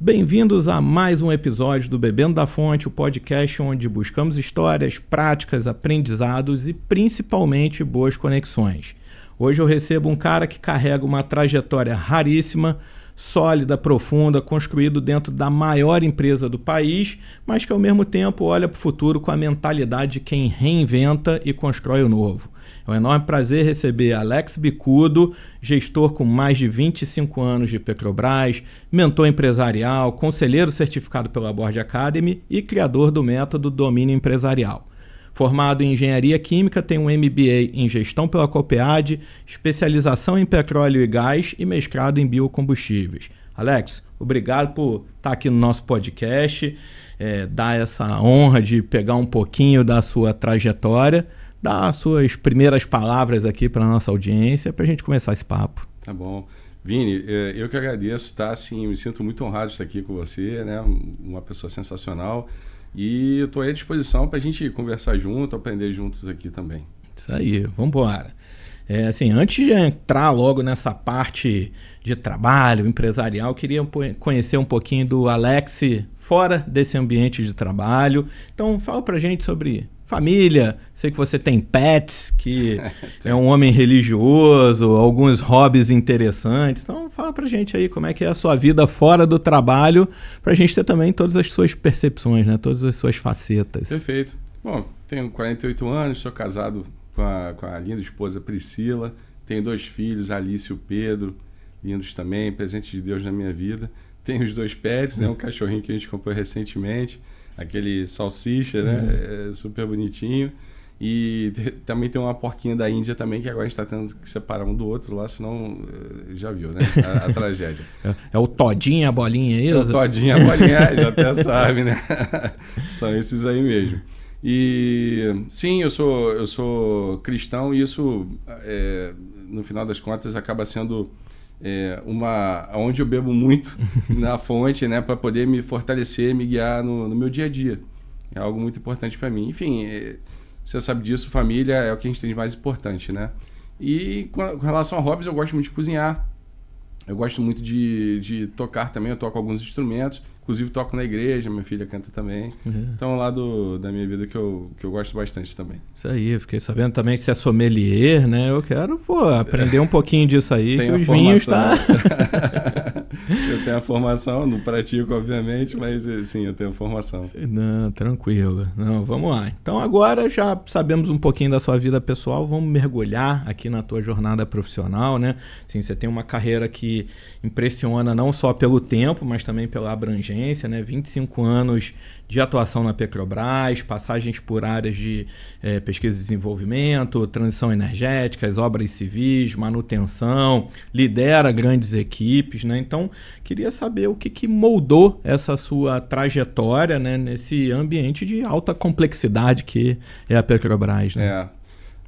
Bem-vindos a mais um episódio do Bebendo da Fonte, o podcast onde buscamos histórias, práticas, aprendizados e principalmente boas conexões. Hoje eu recebo um cara que carrega uma trajetória raríssima, sólida, profunda, construído dentro da maior empresa do país, mas que ao mesmo tempo olha para o futuro com a mentalidade de quem reinventa e constrói o novo. É um enorme prazer receber Alex Bicudo, gestor com mais de 25 anos de Petrobras, mentor empresarial, conselheiro certificado pela Board Academy e criador do método Domínio Empresarial. Formado em Engenharia Química, tem um MBA em Gestão pela Copead, especialização em Petróleo e Gás e mestrado em Biocombustíveis. Alex, obrigado por estar aqui no nosso podcast, dar essa honra de pegar um pouquinho da sua trajetória, dar as suas primeiras palavras aqui para a nossa audiência, para a gente começar esse papo. Tá bom. Vini, eu que agradeço, tá? Assim, me sinto muito honrado de estar aqui com você, né? Uma pessoa sensacional. E eu estou à disposição para a gente conversar junto, aprender juntos aqui também. Isso aí, vamos embora. Assim, antes de entrar logo nessa parte de trabalho empresarial, eu queria conhecer um pouquinho do Alex fora desse ambiente de trabalho. Então, fala para a gente sobre família. Sei que você tem pets, que é um homem religioso, alguns hobbies interessantes. Então, fala pra gente aí como é que é a sua vida fora do trabalho, pra gente ter também todas as suas percepções, né? Todas as suas facetas. Perfeito. Bom, tenho 48 anos, sou casado com a linda esposa Priscila, tenho 2 filhos, Alice e o Pedro, lindos também, presente de Deus na minha vida. Tenho os 2 pets, né? Um cachorrinho que a gente comprou recentemente, aquele salsicha, né? Super bonitinho. E também tem uma porquinha da Índia também, que agora a gente está tendo que separar um do outro lá, senão já viu, né? A tragédia. É o todinho, a bolinha aí? É o todinho, a bolinha, já até sabe, né? São esses aí mesmo. E sim, eu sou cristão e isso, no final das contas, acaba sendo onde eu bebo muito na fonte, né, para poder me fortalecer, me guiar no meu dia a dia. É algo muito importante para mim. Enfim, você sabe disso, família é o que a gente tem de mais importante, né? E com relação a hobbies, eu gosto muito de cozinhar. Eu gosto muito de tocar também, eu toco alguns instrumentos. Inclusive toco na igreja, minha filha canta também. Então é um lado da minha vida que eu gosto bastante também. Isso aí, eu fiquei sabendo também que você é sommelier, né? Eu quero, aprender um pouquinho disso aí, que os vinhos Eu tenho a formação, não pratico, obviamente, mas sim, eu tenho a formação. Não, tranquilo. Não, vamos lá. Então agora já sabemos um pouquinho da sua vida pessoal, vamos mergulhar aqui na tua jornada profissional, né? Assim, você tem uma carreira que impressiona não só pelo tempo, mas também pela abrangência, né? 25 anos de atuação na Petrobras, passagens por áreas de pesquisa e desenvolvimento, transição energética, obras civis, manutenção, lidera grandes equipes, né? Então, queria saber o que moldou essa sua trajetória, né, nesse ambiente de alta complexidade que é a Petrobras, né?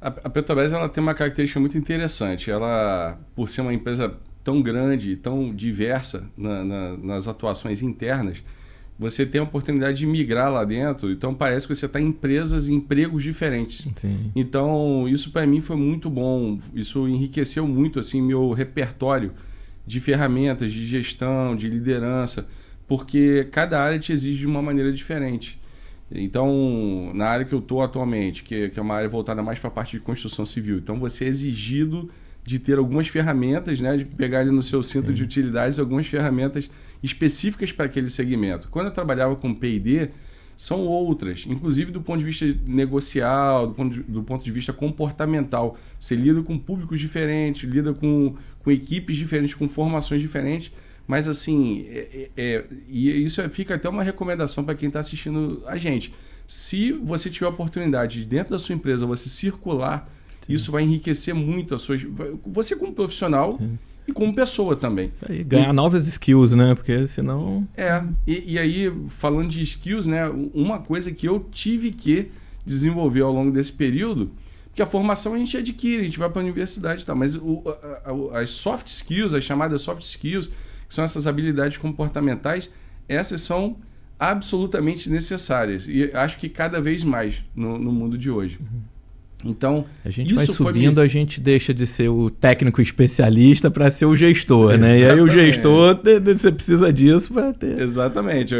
A Petrobras ela tem uma característica muito interessante. Ela, por ser uma empresa tão grande, tão diversa nas atuações internas, você tem a oportunidade de migrar lá dentro, então parece que você está em empresas e empregos diferentes. Sim. Então, isso para mim foi muito bom, isso enriqueceu muito assim, meu repertório de ferramentas, de gestão, de liderança, porque cada área te exige de uma maneira diferente. Então, na área que eu estou atualmente, que é uma área voltada mais para a parte de construção civil, então você é exigido de ter algumas ferramentas, né, de pegar ali no seu cinto de utilidades algumas ferramentas específicas para aquele segmento. Quando eu trabalhava com P&D, são outras, inclusive do ponto de vista negocial, do ponto de vista comportamental. Você lida com públicos diferentes, lida com equipes diferentes, com formações diferentes, mas assim, e isso fica até uma recomendação para quem está assistindo a gente. Se você tiver a oportunidade de, dentro da sua empresa, você circular, isso vai enriquecer muito você como profissional e como pessoa também. Isso aí, ganhar novas skills, né? Porque senão... E aí, falando de skills, né? Uma coisa que eu tive que desenvolver ao longo desse período, porque a formação a gente adquire, a gente vai para a universidade e tal, mas as soft skills, as chamadas soft skills, que são essas habilidades comportamentais, essas são absolutamente necessárias. E acho que cada vez mais no mundo de hoje. Então, a gente vai subindo, a gente deixa de ser o técnico especialista para ser o gestor, né? E aí o gestor, você precisa disso para ter... Exatamente.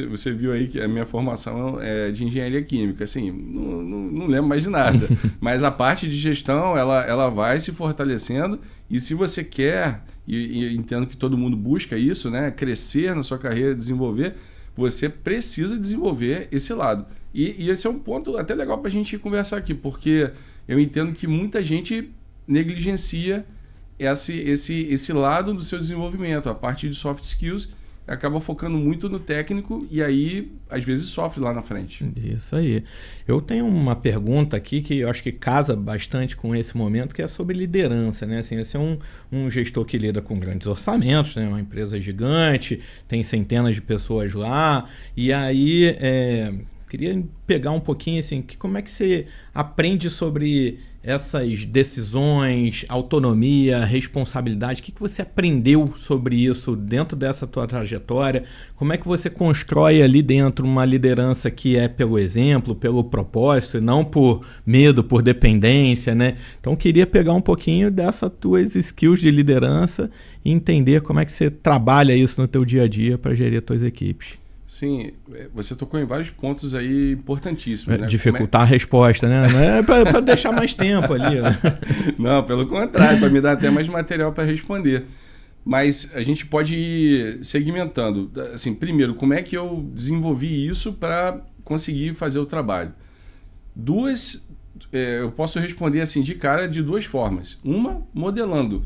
Você viu aí que a minha formação é de engenharia química. Assim, não lembro mais de nada. Mas a parte de gestão, ela vai se fortalecendo. E se você quer, e entendo que todo mundo busca isso, né? Crescer na sua carreira, desenvolver, você precisa desenvolver esse lado. E esse é um ponto até legal para a gente conversar aqui, porque eu entendo que muita gente negligencia esse lado do seu desenvolvimento, a parte de soft skills, acaba focando muito no técnico e aí, às vezes, sofre lá na frente. Isso aí. Eu tenho uma pergunta aqui que eu acho que casa bastante com esse momento, que é sobre liderança, né? Assim, esse é um gestor que lida com grandes orçamentos, né? Uma empresa gigante, tem centenas de pessoas lá, e aí... queria pegar um pouquinho assim, como é que você aprende sobre essas decisões, autonomia, responsabilidade? O que você aprendeu sobre isso dentro dessa tua trajetória? Como é que você constrói ali dentro uma liderança que é pelo exemplo, pelo propósito, e não por medo, por dependência, né? Então, queria pegar um pouquinho dessas tuas skills de liderança e entender como é que você trabalha isso no teu dia a dia para gerir as tuas equipes. Sim, você tocou em vários pontos aí importantíssimos. Né? Dificultar a resposta, né? Não é para deixar mais tempo ali. Né? Não, pelo contrário, para me dar até mais material para responder. Mas a gente pode ir segmentando. Assim, primeiro, como é que eu desenvolvi isso para conseguir fazer o trabalho? Eu posso responder assim de cara de duas formas. Uma, modelando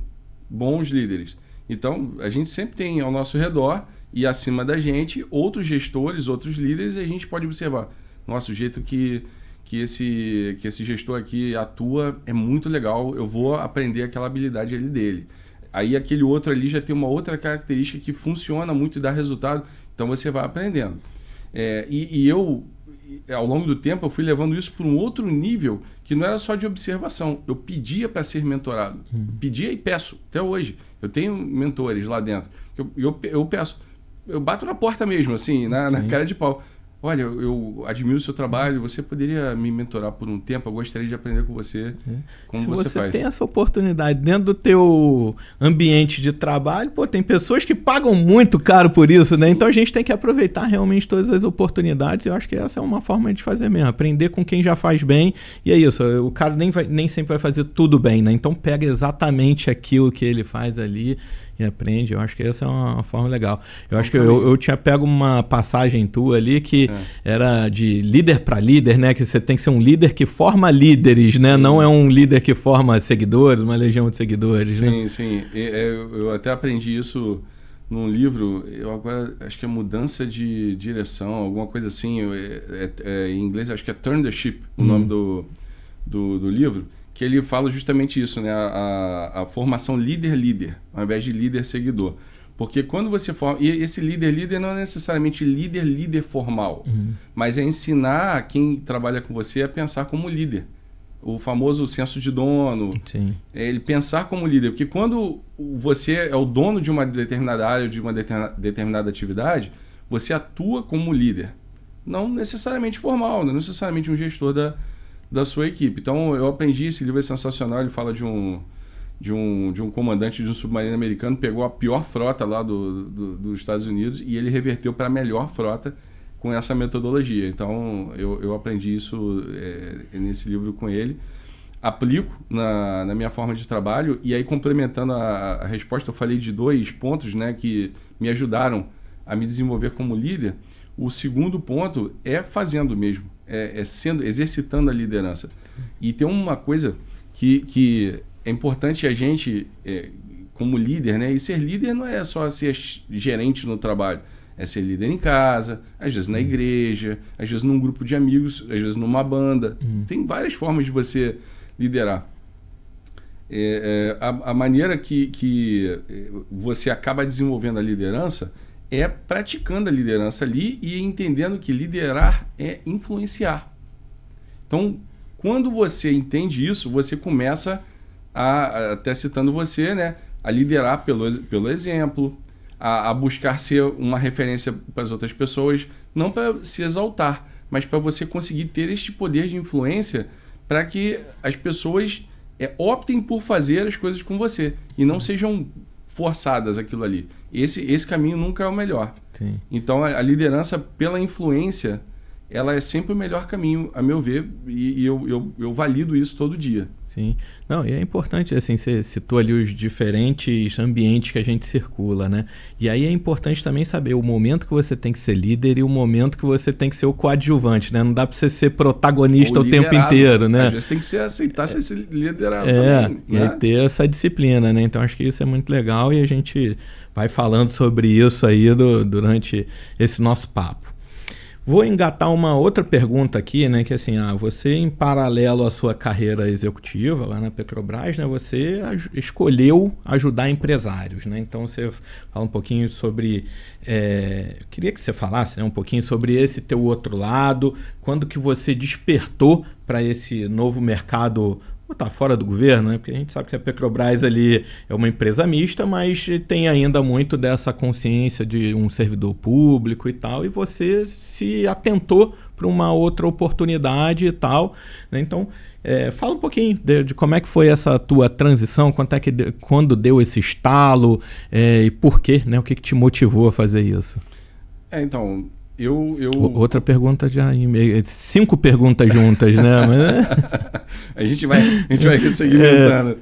bons líderes. Então, a gente sempre tem ao nosso redor e acima da gente outros gestores, outros líderes, e a gente pode observar, nossa, o jeito que esse gestor aqui atua é muito legal, eu vou aprender aquela habilidade ali dele. Aí aquele outro ali já tem uma outra característica que funciona muito e dá resultado, então você vai aprendendo. Eu, ao longo do tempo, eu fui levando isso para um outro nível que não era só de observação, eu pedia para ser mentorado, pedia e peço, até hoje. Eu tenho mentores lá dentro, eu peço. Eu bato na porta mesmo, assim, na cara de pau. Olha, eu admiro o seu trabalho, você poderia me mentorar por um tempo? Eu gostaria de aprender com você como você faz. Se você tem essa oportunidade dentro do teu ambiente de trabalho, tem pessoas que pagam muito caro por isso, né? Então a gente tem que aproveitar realmente todas as oportunidades. Eu acho que essa é uma forma de fazer mesmo, aprender com quem já faz bem. E é isso, o cara nem sempre vai fazer tudo bem, né? Então pega exatamente aquilo que ele faz ali e aprende. Eu acho que essa é uma forma legal. Eu acho que eu tinha pego uma passagem tua ali que era de líder para líder, né? Que você tem que ser um líder que forma líderes, né? Não é um líder que forma seguidores, uma legião de seguidores. Sim, né? Sim. Eu até aprendi isso num livro, eu agora acho que é Mudança de Direção, alguma coisa assim. Em inglês acho que é Turn the Ship, o nome do livro. Que ele fala justamente isso, né? A formação líder-líder, ao invés de líder-seguidor. Porque quando você forma... E esse líder-líder não é necessariamente líder-líder formal, mas é ensinar quem trabalha com você a pensar como líder. O famoso senso de dono. Sim. É ele pensar como líder. Porque quando você é o dono de uma determinada área, de uma determinada atividade, você atua como líder. Não necessariamente formal, não necessariamente um gestor da sua equipe. Então, eu aprendi, esse livro é sensacional, ele fala de um comandante de um submarino americano, pegou a pior frota lá dos Estados Unidos e ele reverteu para a melhor frota com essa metodologia. Então, eu aprendi isso nesse livro com ele, aplico na minha forma de trabalho, e aí complementando a resposta, eu falei de 2 pontos, né, que me ajudaram a me desenvolver como líder. O segundo ponto é fazendo mesmo, exercitando a liderança. E tem uma coisa que é importante a gente, como líder, né? E ser líder não é só ser gerente no trabalho, é ser líder em casa, às vezes na igreja, às vezes num grupo de amigos, às vezes numa banda. Tem várias formas de você liderar. A maneira que você acaba desenvolvendo a liderança é praticando a liderança ali e entendendo que liderar é influenciar. Então, quando você entende isso, você começa até citando você, né, a liderar pelo exemplo, a buscar ser uma referência para as outras pessoas, não para se exaltar, mas para você conseguir ter este poder de influência para que as pessoas optem por fazer as coisas com você e não sejam forçadas aquilo ali. Esse caminho nunca é o melhor. Sim. Então, a liderança pela influência, ela é sempre o melhor caminho, a meu ver, e eu valido isso todo dia. Sim. Não, e é importante, assim, você citou ali os diferentes ambientes que a gente circula, né? E aí é importante também saber o momento que você tem que ser líder e o momento que você tem que ser o coadjuvante, né? Não dá para você ser protagonista o tempo inteiro, né? Às vezes tem que aceitar ser liderado também, né? E ter essa disciplina, né? Então acho que isso é muito legal e a gente vai falando sobre isso aí durante esse nosso papo. Vou engatar uma outra pergunta aqui, né? Que assim, você em paralelo à sua carreira executiva lá na Petrobras, né? Você escolheu ajudar empresários, né? Então você fala um pouquinho sobre... eu queria que você falasse, né, um pouquinho sobre esse teu outro lado, quando que você despertou para esse novo mercado. Tá fora do governo, né? Porque a gente sabe que a Petrobras ali é uma empresa mista, mas tem ainda muito dessa consciência de um servidor público e tal, e você se atentou para uma outra oportunidade e tal, né? Então, fala um pouquinho de como é que foi essa tua transição, quando deu esse estalo, e por quê, né? O que te motivou a fazer isso? Então... Outra pergunta já, 5 perguntas juntas, né? A gente vai segmentando.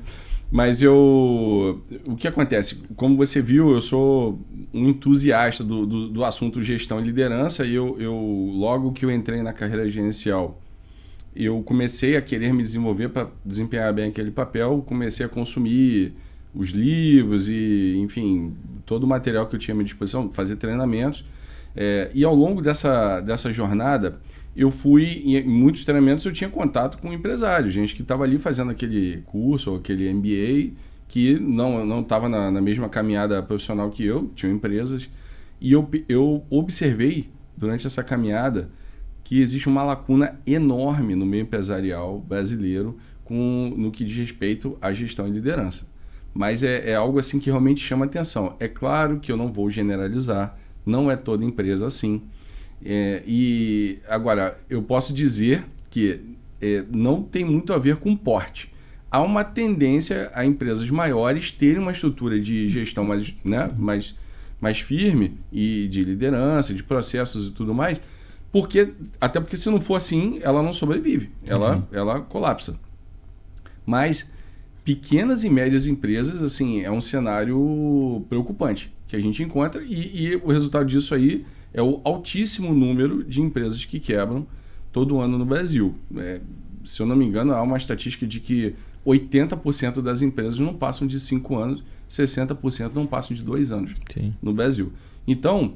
Mas o que acontece? Como você viu, eu sou um entusiasta do assunto gestão e liderança e logo que eu entrei na carreira gerencial, eu comecei a querer me desenvolver para desempenhar bem aquele papel, comecei a consumir os livros e, enfim, todo o material que eu tinha à minha disposição, fazer treinamentos. E ao longo dessa jornada, eu fui, em muitos treinamentos eu tinha contato com empresários, gente que estava ali fazendo aquele curso ou aquele MBA, que não estava na mesma caminhada profissional que eu, tinham empresas, e eu observei durante essa caminhada que existe uma lacuna enorme no meio empresarial brasileiro no que diz respeito à gestão e liderança. Mas é algo assim que realmente chama atenção. É claro que eu não vou generalizar, não é toda empresa assim. E agora, eu posso dizer que não tem muito a ver com porte. Há uma tendência a empresas maiores terem uma estrutura de gestão mais firme e de liderança, de processos e tudo mais, até porque se não for assim, ela não sobrevive, ela colapsa. Mas pequenas e médias empresas, assim, é um cenário preocupante que a gente encontra e o resultado disso aí é o altíssimo número de empresas que quebram todo ano no Brasil. Se eu não me engano, há uma estatística de que 80% das empresas não passam de 5 anos, 60% não passam de 2 anos. Sim. No Brasil. Então,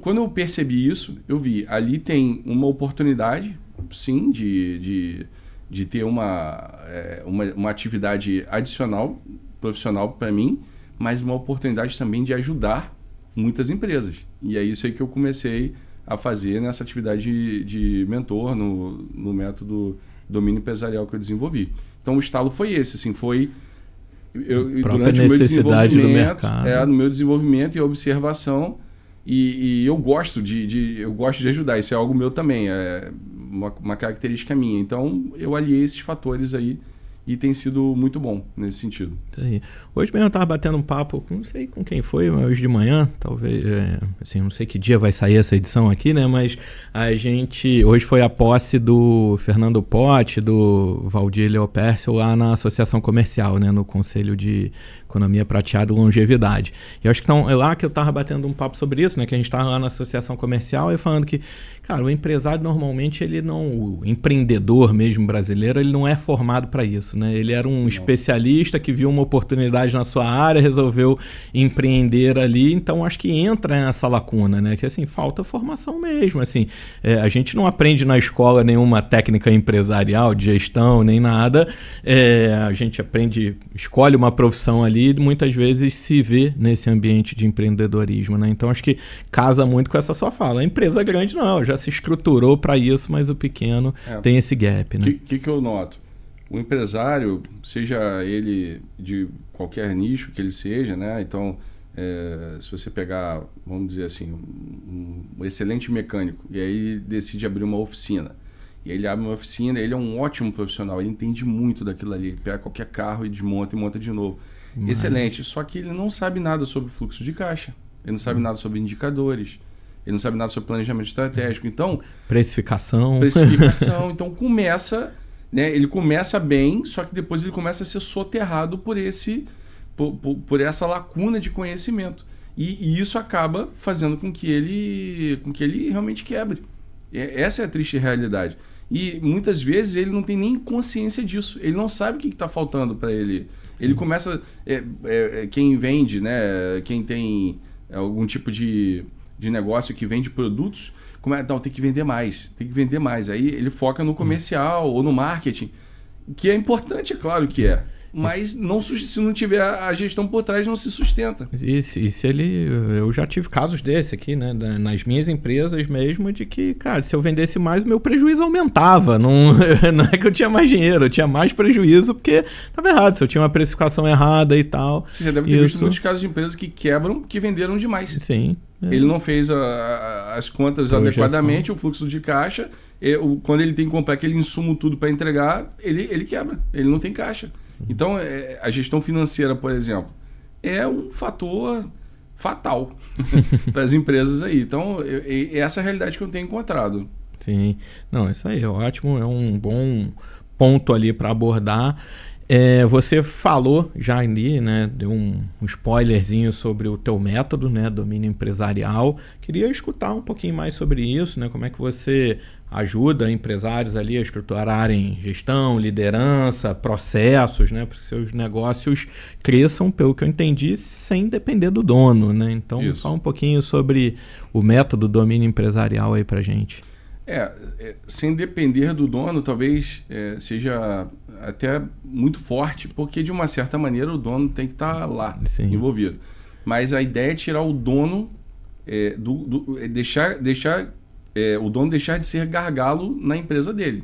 quando eu percebi isso, eu vi, ali tem uma oportunidade, sim, de ter uma atividade adicional, profissional para mim, mas uma oportunidade também de ajudar muitas empresas. E é isso aí que eu comecei a fazer nessa atividade de mentor no método domínio empresarial que eu desenvolvi. Então o estalo foi esse, assim, durante necessidade do mercado. No meu desenvolvimento e observação, e eu gosto eu gosto de ajudar, isso é algo meu também, é uma característica minha. Então eu aliei esses fatores aí e tem sido muito bom nesse sentido. Hoje mesmo eu estava batendo um papo, não sei com quem foi, mas hoje de manhã, talvez, assim, não sei que dia vai sair essa edição aqui, né? Mas hoje foi a posse do Fernando Potti, do Valdir Leopércio lá na Associação Comercial, né? No Conselho de Economia Prateada e Longevidade. E eu acho que é lá que eu estava batendo um papo sobre isso, né? Que a gente estava lá na Associação Comercial e falando que, cara, o empresário normalmente o empreendedor mesmo brasileiro, ele não é formado para isso, né? Ele era um especialista que viu uma oportunidade na sua área, resolveu empreender ali, então acho que entra nessa lacuna, né? Que assim, falta formação mesmo, assim, a gente não aprende na escola nenhuma técnica empresarial, de gestão, nem nada, a gente escolhe uma profissão ali e muitas vezes se vê nesse ambiente de empreendedorismo, né? Então acho que casa muito com essa sua fala. A empresa grande não, já se estruturou para isso, mas o pequeno tem esse gap, né? O que eu noto? O empresário, seja ele de qualquer nicho que ele seja, né? Então, se você pegar, vamos dizer assim, um excelente mecânico e aí decide abrir uma oficina E aí ele abre uma oficina, ele é um ótimo profissional, ele entende muito daquilo ali. Ele pega qualquer carro e desmonta e monta de novo. Excelente, só que ele não sabe nada sobre fluxo de caixa, ele não sabe nada sobre indicadores, ele não sabe nada sobre planejamento estratégico. Então, precificação. Então começa, né, ele começa bem, só que depois ele começa a ser soterrado por essa lacuna de conhecimento. E isso acaba fazendo com que ele realmente quebre. Essa é a triste realidade. E muitas vezes ele não tem nem consciência disso. Ele não sabe o que está faltando para ele. Ele começa... quem vende, né, quem tem algum tipo de negócio que vende produtos, tem que vender mais. Tem que vender mais. Aí ele foca no comercial ou no marketing, que é importante, é claro que é. Mas se não tiver a gestão por trás, não se sustenta. Eu já tive casos desse aqui, né? Nas minhas empresas mesmo, de que, cara, se eu vendesse mais, o meu prejuízo aumentava. Não é que eu tinha mais dinheiro, eu tinha mais prejuízo, porque estava errado, se eu tinha uma precificação errada e tal. Você já deve ter visto muitos casos de empresas que quebram, que venderam demais. Sim. Ele não fez as contas adequadamente, o fluxo de caixa. Quando ele tem que comprar aquele insumo tudo para entregar, ele quebra, ele não tem caixa. Então, a gestão financeira, por exemplo, é um fator fatal para as empresas aí. Então, essa é a realidade que eu tenho encontrado. Sim, não, isso aí é ótimo, é um bom ponto ali para abordar. Você falou já ali, né, deu um spoilerzinho sobre o teu método, né, domínio empresarial. Queria escutar um pouquinho mais sobre isso, né, como é que você ajuda empresários ali a estruturarem gestão, liderança, processos, né, para que seus negócios cresçam, pelo que eu entendi, sem depender do dono, né? Então, fala um pouquinho sobre o método domínio empresarial aí para gente. Sem depender do dono, talvez seja até muito forte, porque de uma certa maneira o dono tem que estar lá, envolvido. Mas a ideia é tirar o dono, o dono deixar de ser gargalo na empresa dele.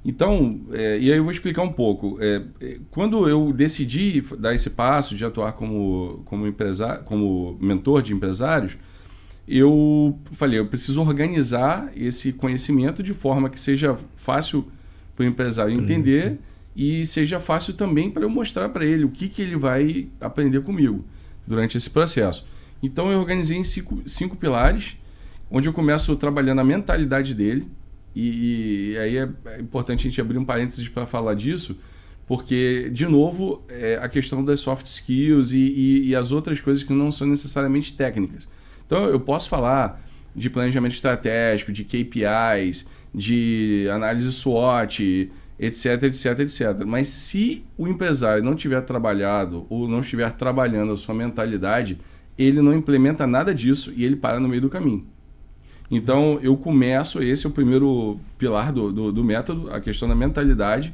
Então, e aí eu vou explicar um pouco. Quando eu decidi dar esse passo de atuar como mentor de empresários, eu falei, eu preciso organizar esse conhecimento de forma que seja fácil para o empresário entender e seja fácil também para eu mostrar para ele o que ele vai aprender comigo durante esse processo. Então eu organizei em cinco pilares, onde eu começo trabalhando a mentalidade dele, e aí é importante a gente abrir um parênteses para falar disso, porque, de novo, a questão das soft skills e as outras coisas que não são necessariamente técnicas. Então, eu posso falar de planejamento estratégico, de KPIs, de análise SWOT, etc, etc, etc. Mas se o empresário não tiver trabalhado ou não estiver trabalhando a sua mentalidade, ele não implementa nada disso e ele para no meio do caminho. Então, eu começo, esse é o primeiro pilar do método, a questão da mentalidade,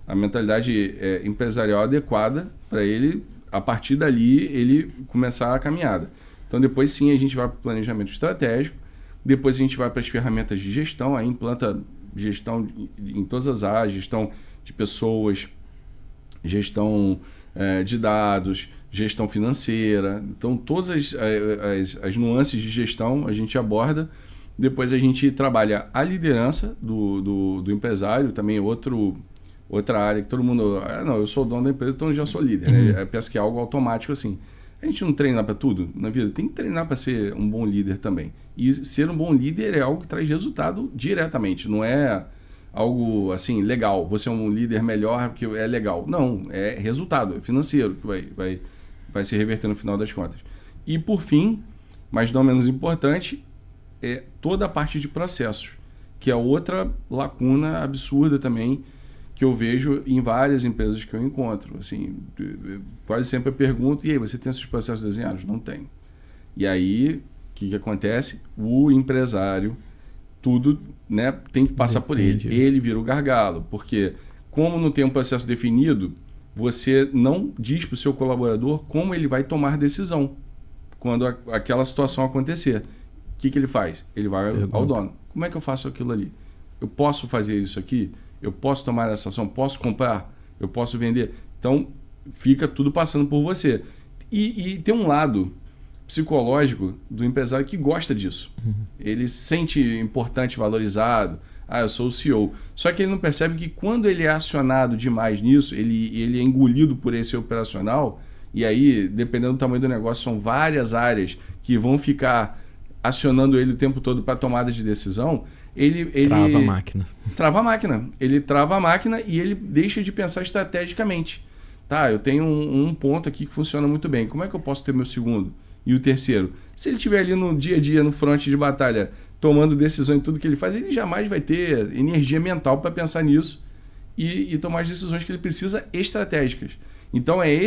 a mentalidade empresarial adequada para ele, a partir dali, ele começar a caminhada. Então, depois sim, a gente vai para o planejamento estratégico, depois a gente vai para as ferramentas de gestão, aí implanta gestão em todas as áreas, gestão de pessoas, gestão de dados, gestão financeira. Então, todas as nuances de gestão a gente aborda. Depois a gente trabalha a liderança do empresário, também outra área que todo mundo... não, eu sou o dono da empresa, então eu já sou líder. Né? Penso que é algo automático assim. A gente não treina para tudo na vida, tem que treinar para ser um bom líder também. E ser um bom líder é algo que traz resultado diretamente, não é algo assim legal, você é um líder melhor porque é legal. Não, é resultado, é financeiro que vai se reverter no final das contas. E por fim, mas não menos importante, é toda a parte de processos, que é outra lacuna absurda também, que eu vejo em várias empresas que eu encontro. Assim, quase sempre eu pergunto, e aí, você tem esses processos desenhados? Não tem. E aí, o que acontece? O empresário, tudo, né, tem que passar por ele. Ele vira o gargalo, porque como não tem um processo definido, você não diz para o seu colaborador como ele vai tomar decisão quando aquela situação acontecer. O que ele faz? Ele vai ao dono. Como é que eu faço aquilo ali? Eu posso fazer isso aqui? Eu posso tomar essa ação? Posso comprar? Eu posso vender? Então, fica tudo passando por você. E tem um lado psicológico do empresário que gosta disso. Ele se sente importante, valorizado. eu sou o CEO. Só que ele não percebe que quando ele é acionado demais nisso, ele é engolido por esse operacional, e aí, dependendo do tamanho do negócio, são várias áreas que vão ficar acionando ele o tempo todo para tomada de decisão, ele trava a máquina. Trava a máquina. Ele trava a máquina e ele deixa de pensar estrategicamente. Tá, eu tenho um ponto aqui que funciona muito bem. Como é que eu posso ter meu segundo e o terceiro? Se ele estiver ali no dia a dia, no fronte de batalha, tomando decisão em tudo que ele faz, ele jamais vai ter energia mental para pensar nisso e tomar as decisões que ele precisa estratégicas. Então é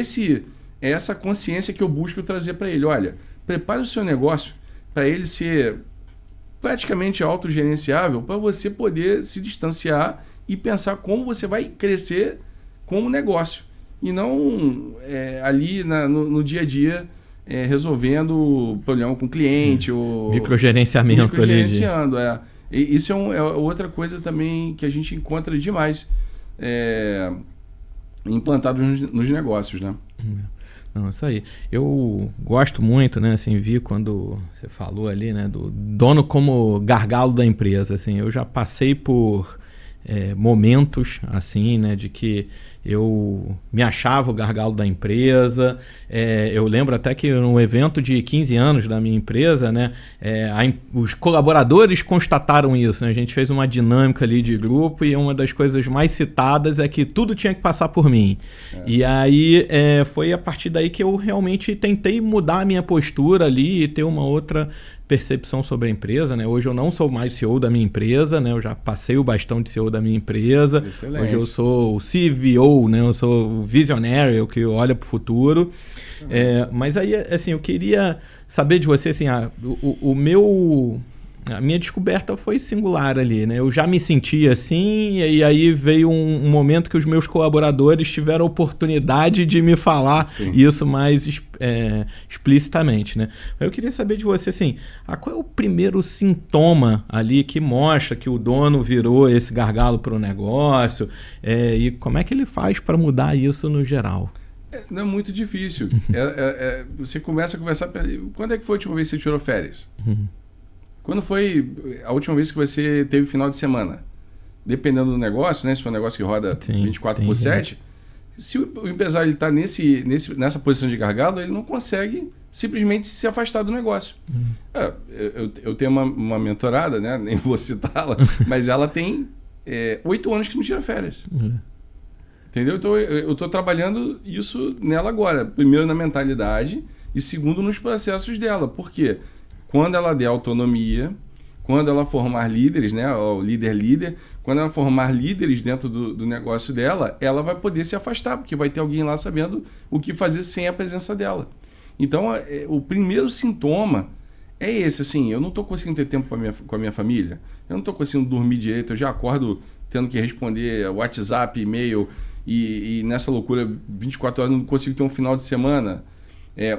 essa consciência que eu busco trazer para ele. Olha, prepare o seu negócio para ele ser praticamente autogerenciável, para você poder se distanciar e pensar como você vai crescer como negócio. E não ali no dia a dia resolvendo problema com o cliente. Ou microgerenciamento ali. E isso é outra coisa também que a gente encontra demais implantado nos negócios, né? Não, isso aí. Eu gosto muito, né, assim, vi quando você falou ali, né, do dono como gargalo da empresa, assim, eu já passei por momentos, assim, né, de que eu me achava o gargalo da empresa. Eu lembro até que no evento de 15 anos da minha empresa, né, os colaboradores constataram isso, né? A gente fez uma dinâmica ali de grupo e uma das coisas mais citadas é que tudo tinha que passar por mim. E aí foi a partir daí que eu realmente tentei mudar a minha postura ali e ter uma outra percepção sobre a empresa, né? Hoje eu não sou mais CEO da minha empresa, né? Eu já passei o bastão de CEO da minha empresa. Excelente. Hoje eu sou o CVO, né? Eu sou o visionário, o que olha para o futuro. Mas aí, assim, eu queria saber de você, assim, a minha descoberta foi singular ali, né? Eu já me sentia assim, e aí veio um momento que os meus colaboradores tiveram a oportunidade de me falar isso mais explicitamente, né? Eu queria saber de você, assim, qual é o primeiro sintoma ali que mostra que o dono virou esse gargalo para o negócio, e como é que ele faz para mudar isso no geral? Não é muito difícil. Você começa a conversar... Quando é que foi a última vez que você tirou férias? Quando foi a última vez que você teve final de semana? Dependendo do negócio, né? Se for um negócio que roda 24/7, se o empresário está nessa posição de gargalo, ele não consegue simplesmente se afastar do negócio. Eu tenho uma mentorada, né? Nem vou citá-la, mas ela tem 8 anos que não tira férias. Entendeu? Então eu estou trabalhando isso nela agora. Primeiro na mentalidade e segundo nos processos dela. Por quê? Quando ela der autonomia, quando ela formar líderes, né, o líder, quando ela formar líderes dentro do negócio dela, ela vai poder se afastar, porque vai ter alguém lá sabendo o que fazer sem a presença dela. Então, o primeiro sintoma é esse, assim, eu não estou conseguindo ter tempo com a minha família, eu não estou conseguindo dormir direito, eu já acordo tendo que responder WhatsApp, e-mail, e nessa loucura, 24 horas, não consigo ter um final de semana.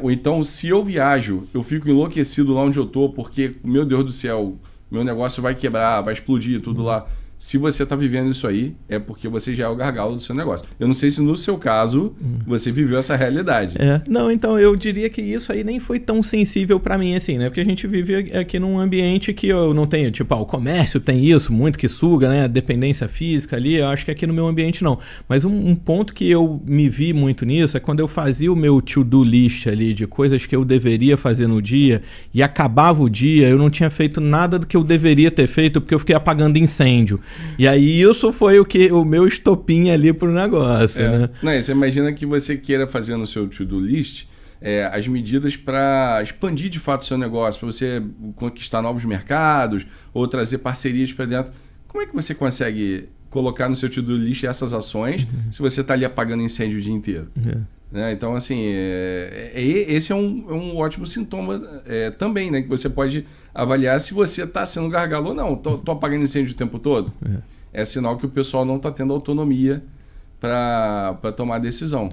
Ou então, se eu viajo, eu fico enlouquecido lá onde eu tô, porque, meu Deus do céu, meu negócio vai quebrar, vai explodir, tudo lá. Se você está vivendo isso aí, é porque você já é o gargalo do seu negócio. Eu não sei se no seu caso você viveu essa realidade. Não, então eu diria que isso aí nem foi tão sensível para mim assim, né? Porque a gente vive aqui num ambiente que eu não tenho, tipo, o comércio tem isso, muito que suga, né? A dependência física ali, eu acho que aqui no meu ambiente não. Mas um ponto que eu me vi muito nisso é quando eu fazia o meu to-do list ali de coisas que eu deveria fazer no dia e acabava o dia, eu não tinha feito nada do que eu deveria ter feito porque eu fiquei apagando incêndio. E aí isso foi o meu estopim ali pro negócio, né? Não, você imagina que você queira fazer no seu to-do list as medidas para expandir de fato o seu negócio, para você conquistar novos mercados ou trazer parcerias para dentro. Como é que você consegue colocar no seu to-do list essas ações se você está ali apagando incêndio o dia inteiro? Né? Então, assim, esse é um ótimo sintoma também, né? Que você pode avaliar se você está sendo gargalo ou não. Tô apagando incêndio o tempo todo? É sinal que o pessoal não está tendo autonomia para tomar decisão.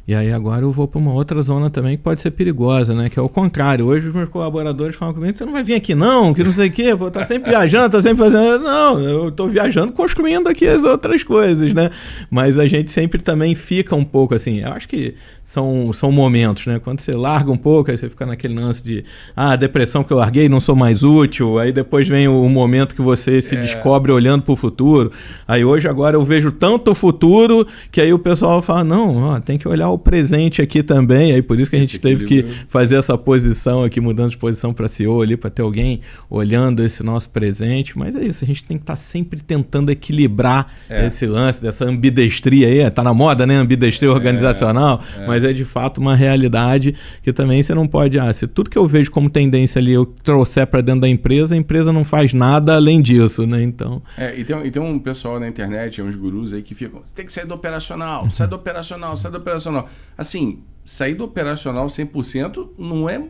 E aí agora eu vou para uma outra zona também que pode ser perigosa, né? Que é o contrário. Hoje os meus colaboradores falam comigo que você não vai vir aqui não, que não sei o quê, pô, tá sempre viajando, tá sempre fazendo... Não, eu tô viajando construindo aqui as outras coisas, né? Mas a gente sempre também fica um pouco assim, eu acho que são momentos, né? Quando você larga um pouco, aí você fica naquele lance de a depressão que eu larguei, não sou mais útil, aí depois vem o momento que você se descobre olhando pro futuro. Aí hoje agora eu vejo tanto o futuro que aí o pessoal fala, não, ó, tem que olhar o presente aqui também, aí por isso que a gente teve que fazer essa posição aqui, mudando de posição para CEO ali, para ter alguém olhando esse nosso presente, mas é isso, a gente tem que estar sempre tentando equilibrar esse lance dessa ambidestria aí, tá na moda, né, ambidestria organizacional, mas é de fato uma realidade que também você não pode, se tudo que eu vejo como tendência ali eu trouxer para dentro da empresa, a empresa não faz nada além disso, né, então... E tem um pessoal na internet, uns gurus aí que ficam, você tem que sair do operacional, sai do operacional, sai do operacional. Assim, sair do operacional 100% não é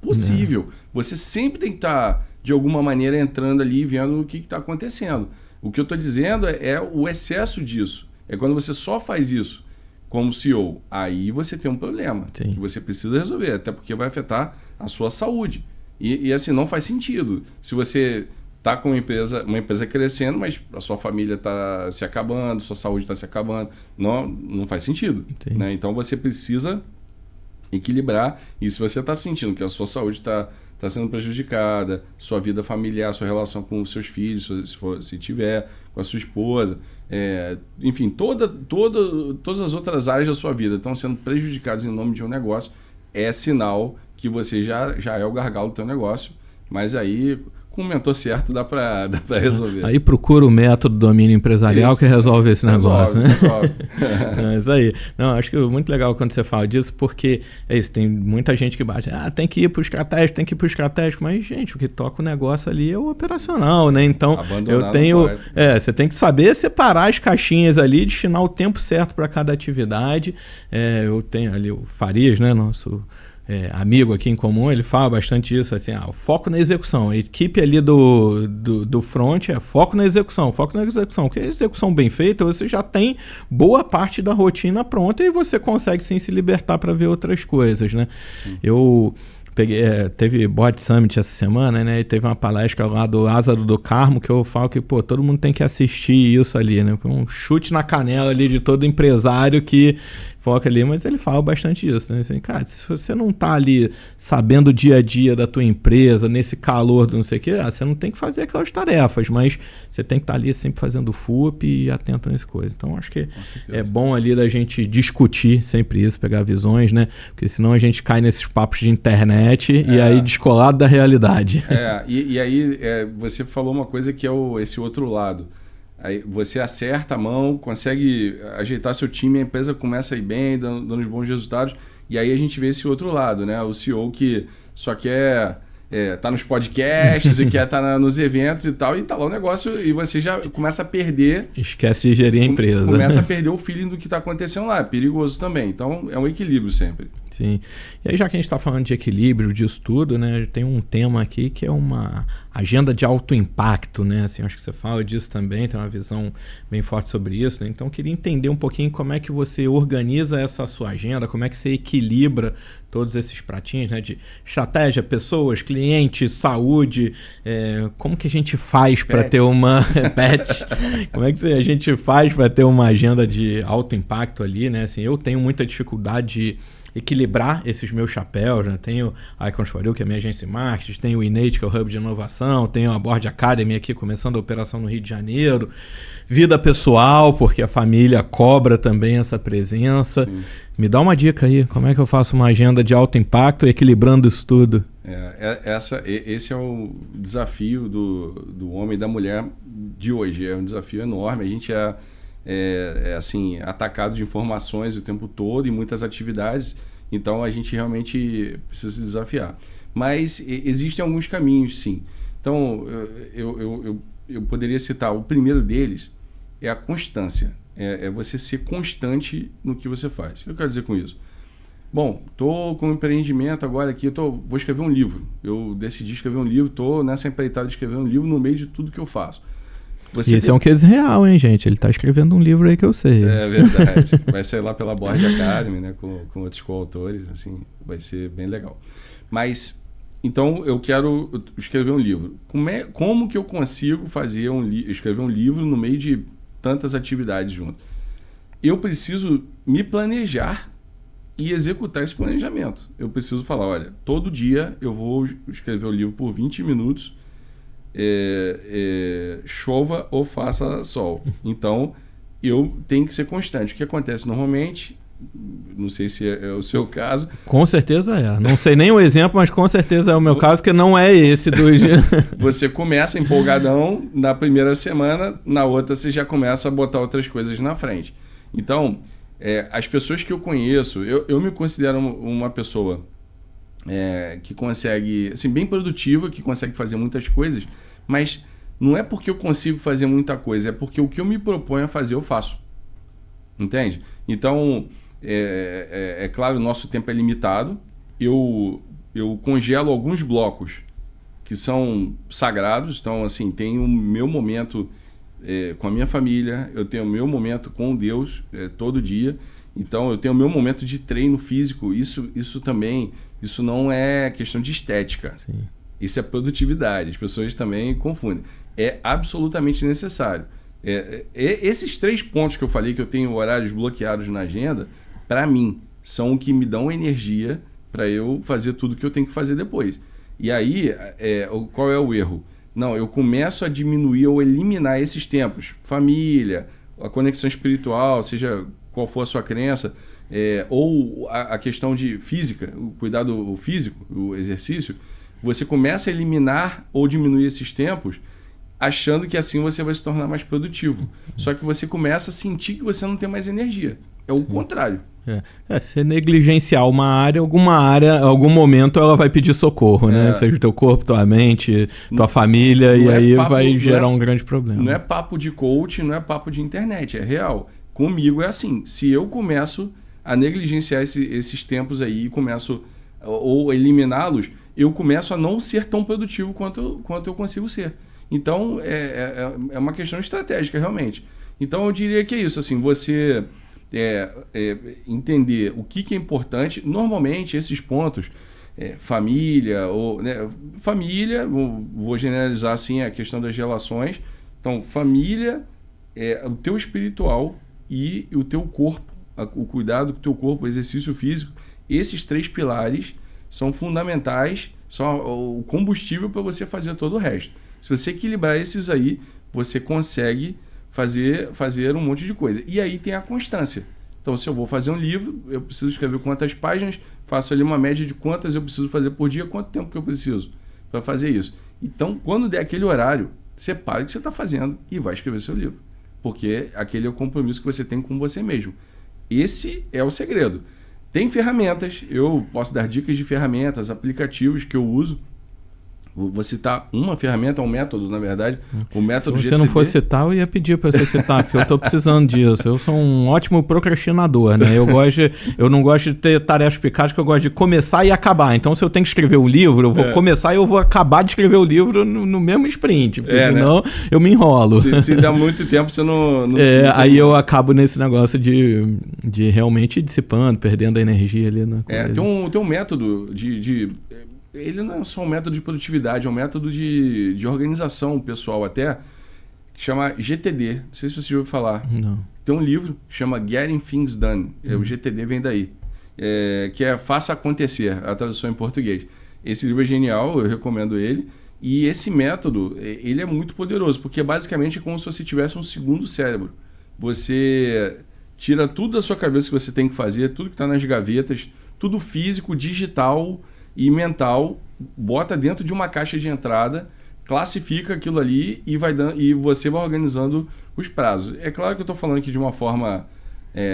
possível. Você sempre tem que estar, de alguma maneira, entrando ali e vendo o que está acontecendo. O que eu estou dizendo é o excesso disso. É quando você só faz isso como CEO, aí você tem um problema que você precisa resolver, até porque vai afetar a sua saúde. E assim, não faz sentido. Se você está com uma empresa crescendo, mas a sua família está se acabando, sua saúde está se acabando, não faz sentido. Né? Então você precisa equilibrar. E se você está sentindo que a sua saúde está sendo prejudicada, sua vida familiar, sua relação com os seus filhos, se tiver, com a sua esposa, enfim, todas as outras áreas da sua vida estão sendo prejudicadas em nome de um negócio, é sinal que você já é o gargalo do teu negócio, mas aí com o mentor certo dá para resolver. Aí procura o método domínio empresarial que resolve esse negócio, né? Resolve. É isso aí. Não, acho que é muito legal quando você fala disso, porque é isso, tem muita gente que bate, tem que ir para o estratégico, mas, gente, o que toca o negócio ali é o operacional, né? Então, você tem que saber separar as caixinhas ali, destinar o tempo certo para cada atividade. Eu tenho ali o Farias, né, nosso... amigo aqui em comum, ele fala bastante isso, assim, o foco na execução. A equipe ali do front foco na execução, porque a execução bem feita, você já tem boa parte da rotina pronta e você consegue sim se libertar para ver outras coisas, né? Sim. Eu teve Bot Summit essa semana, né? E teve uma palestra lá do Lázaro do Carmo, que eu falo que, todo mundo tem que assistir isso ali, né? Um chute na canela ali de todo empresário que foca ali, mas ele fala bastante isso, né? Assim, cara, se você não tá ali sabendo o dia a dia da tua empresa, nesse calor do não sei o quê, você não tem que fazer aquelas tarefas, mas você tem que estar ali sempre fazendo FUP e atento nessa coisa. Então, acho que é bom ali da gente discutir sempre isso, pegar visões, né? Porque senão a gente cai nesses papos de internet e aí descolado da realidade. E aí você falou uma coisa que é esse outro lado. Aí você acerta a mão, consegue ajeitar seu time, a empresa começa a ir bem, dando os bons resultados. E aí a gente vê esse outro lado, né? O CEO que só quer tá nos podcasts e quer estar nos eventos e tal, e tá lá o negócio e você já começa a perder... Esquece de gerir a empresa. Começa a perder o feeling do que está acontecendo lá. É perigoso também. Então, é um equilíbrio sempre. Sim. E aí, já que a gente está falando de equilíbrio, disso tudo, né? Tem um tema aqui que é uma agenda de alto impacto, né? Assim, acho que você fala disso também, tem uma visão bem forte sobre isso, né? Então, eu queria entender um pouquinho como é que você organiza essa sua agenda, como é que você equilibra todos esses pratinhos, né? De estratégia, pessoas, clientes, saúde, como que a gente faz para ter uma... Pet. Como é que a gente faz para ter uma agenda de alto impacto ali, né? Assim, eu tenho muita dificuldade de equilibrar esses meus chapéus, né? Tenho a Icons for You, que é a minha agência de marketing, tenho o Innate, que é o hub de inovação, tenho a Board Academy aqui, começando a operação no Rio de Janeiro, vida pessoal, porque a família cobra também essa presença. Sim. Me dá uma dica aí, como é que eu faço uma agenda de alto impacto equilibrando isso tudo? Esse é o desafio do homem e da mulher de hoje, é um desafio enorme, a gente assim, atacado de informações o tempo todo e muitas atividades, então a gente realmente precisa se desafiar. Mas existem alguns caminhos, sim. Então, eu poderia citar, o primeiro deles é a constância, é você ser constante no que você faz. O que eu quero dizer com isso? Bom, estou com um empreendimento agora aqui, vou escrever um livro. Eu decidi escrever um livro, estou nessa empreitada de escrever um livro no meio de tudo que eu faço. Esse é um case real, hein, gente? Ele tá escrevendo um livro aí que eu sei. É verdade. Vai sair lá pela Board Academy, né? Com outros coautores, assim, vai ser bem legal. Mas, então, eu quero escrever um livro. Como que eu consigo fazer escrever um livro no meio de tantas atividades junto? Eu preciso me planejar e executar esse planejamento. Eu preciso falar, olha, todo dia eu vou escrever o livro por 20 minutos, chova ou faça sol. Então, eu tenho que ser constante. O que acontece normalmente, não sei se é o seu caso... Com certeza é. Não sei nem o exemplo, mas com certeza é o meu caso, que não é esse do... Você começa empolgadão na primeira semana, na outra você já começa a botar outras coisas na frente. Então, as pessoas que eu conheço, eu me considero uma pessoa que consegue, assim, bem produtiva, que consegue fazer muitas coisas, mas não é porque eu consigo fazer muita coisa, é porque o que eu me proponho a fazer, eu faço. Entende? Então, é claro, o nosso tempo é limitado. Eu congelo alguns blocos que são sagrados. Então, assim, tem o meu momento com a minha família, eu tenho o meu momento com Deus todo dia. Então, eu tenho o meu momento de treino físico. Isso também, isso não é questão de estética. Sim. Isso é produtividade. As pessoas também confundem. É absolutamente necessário. Esses 3 pontos que eu falei, que eu tenho horários bloqueados na agenda, para mim, são o que me dão energia para eu fazer tudo que eu tenho que fazer depois. E aí, qual é o erro? Não, eu começo a diminuir ou eliminar esses tempos. Família, a conexão espiritual, seja qual for a sua crença, ou a questão de física, o cuidado físico, o exercício, você começa a eliminar ou diminuir esses tempos, achando que assim você vai se tornar mais produtivo. Só que você começa a sentir que você não tem mais energia. É o contrário. Se negligenciar alguma área, algum momento ela vai pedir socorro, né? Seja o teu corpo, tua mente, tua família, e aí vai gerar um grande problema. Não é papo de coach, não é papo de internet, é real. Comigo é assim, se eu começo a negligenciar esses tempos aí e começo ou eliminá-los, eu começo a não ser tão produtivo quanto eu consigo ser. Então, é uma questão estratégica, realmente. Então, eu diria que é isso, assim, você entender o que é importante. Normalmente, esses pontos, família, família, vou generalizar assim a questão das relações. Então, família, o teu espiritual e o teu corpo, o cuidado com o teu corpo, o exercício físico, esses 3 pilares são fundamentais, são o combustível para você fazer todo o resto. Se você equilibrar esses aí, você consegue fazer um monte de coisa. E aí tem a constância. Então, se eu vou fazer um livro, eu preciso escrever quantas páginas, faço ali uma média de quantas eu preciso fazer por dia, quanto tempo que eu preciso para fazer isso. Então, quando der aquele horário, você para o que você está fazendo e vai escrever seu livro. Porque aquele é o compromisso que você tem com você mesmo. Esse é o segredo. Tem ferramentas, eu posso dar dicas de ferramentas, aplicativos que eu uso. Vou citar uma ferramenta, um método, na verdade. O método Se você GTD. não for citar, eu ia pedir para você citar, porque eu estou precisando disso. Eu sou um ótimo procrastinador, né? Eu não gosto de ter tarefas picadas, que eu gosto de começar e acabar. Então, se eu tenho que escrever um livro, eu vou começar e eu vou acabar de escrever o livro no mesmo sprint, porque senão eu me enrolo. Se dá muito tempo, você não aí eu acabo nesse negócio de realmente ir dissipando, perdendo a energia ali na coisa. Tem um método ele não é só um método de produtividade, é um método de organização pessoal até, que chama GTD. Não sei se você já ouviu falar. Não. Tem um livro que chama Getting Things Done. O GTD vem daí. Que é Faça Acontecer, a tradução em português. Esse livro é genial, eu recomendo ele. E esse método, ele é muito poderoso, porque basicamente é como se você tivesse um segundo cérebro. Você tira tudo da sua cabeça que você tem que fazer, tudo que está nas gavetas, tudo físico, digital e mental, bota dentro de uma caixa de entrada, classifica aquilo ali e você vai organizando os prazos. É claro que eu estou falando aqui de uma forma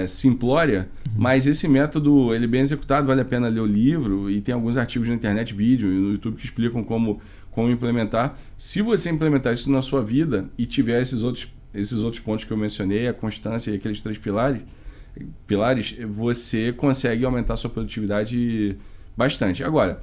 simplória, mas esse método, ele bem executado, vale a pena ler o livro, e tem alguns artigos na internet, vídeo e no YouTube que explicam como implementar. Se você implementar isso na sua vida e tiver esses outros pontos que eu mencionei, a constância e aqueles 3 pilares, você consegue aumentar a sua produtividade bastante. Agora,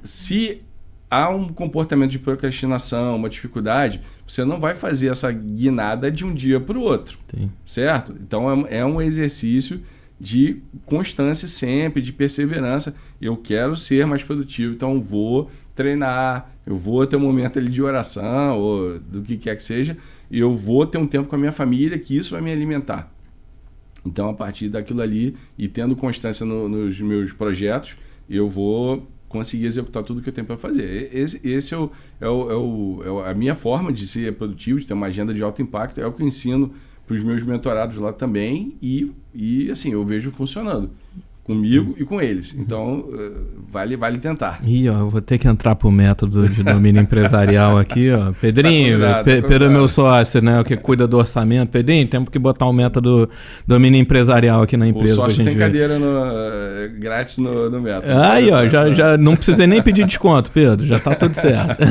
se há um comportamento de procrastinação, uma dificuldade, você não vai fazer essa guinada de um dia para o outro, certo? Então é um exercício de constância sempre, de perseverança. Eu quero ser mais produtivo, então vou treinar, eu vou ter um momento ali de oração ou do que quer que seja, e eu vou ter um tempo com a minha família, que isso vai me alimentar. Então, a partir daquilo ali e tendo constância nos meus projetos, eu vou conseguir executar tudo que eu tenho para fazer. Esse é a minha forma de ser produtivo, de ter uma agenda de alto impacto, é o que eu ensino para os meus mentorados lá também e assim, eu vejo funcionando comigo e com eles. Então, vale tentar. Eu vou ter que entrar pro método de domínio empresarial aqui, ó. Pedrinho, Pedro é meu sócio, né? O que cuida do orçamento. Pedrinho, temos que botar o método domínio empresarial aqui na empresa. O sócio tem cadeira grátis no método. Aí, ó, já não precisei nem pedir desconto, Pedro. Já tá tudo certo.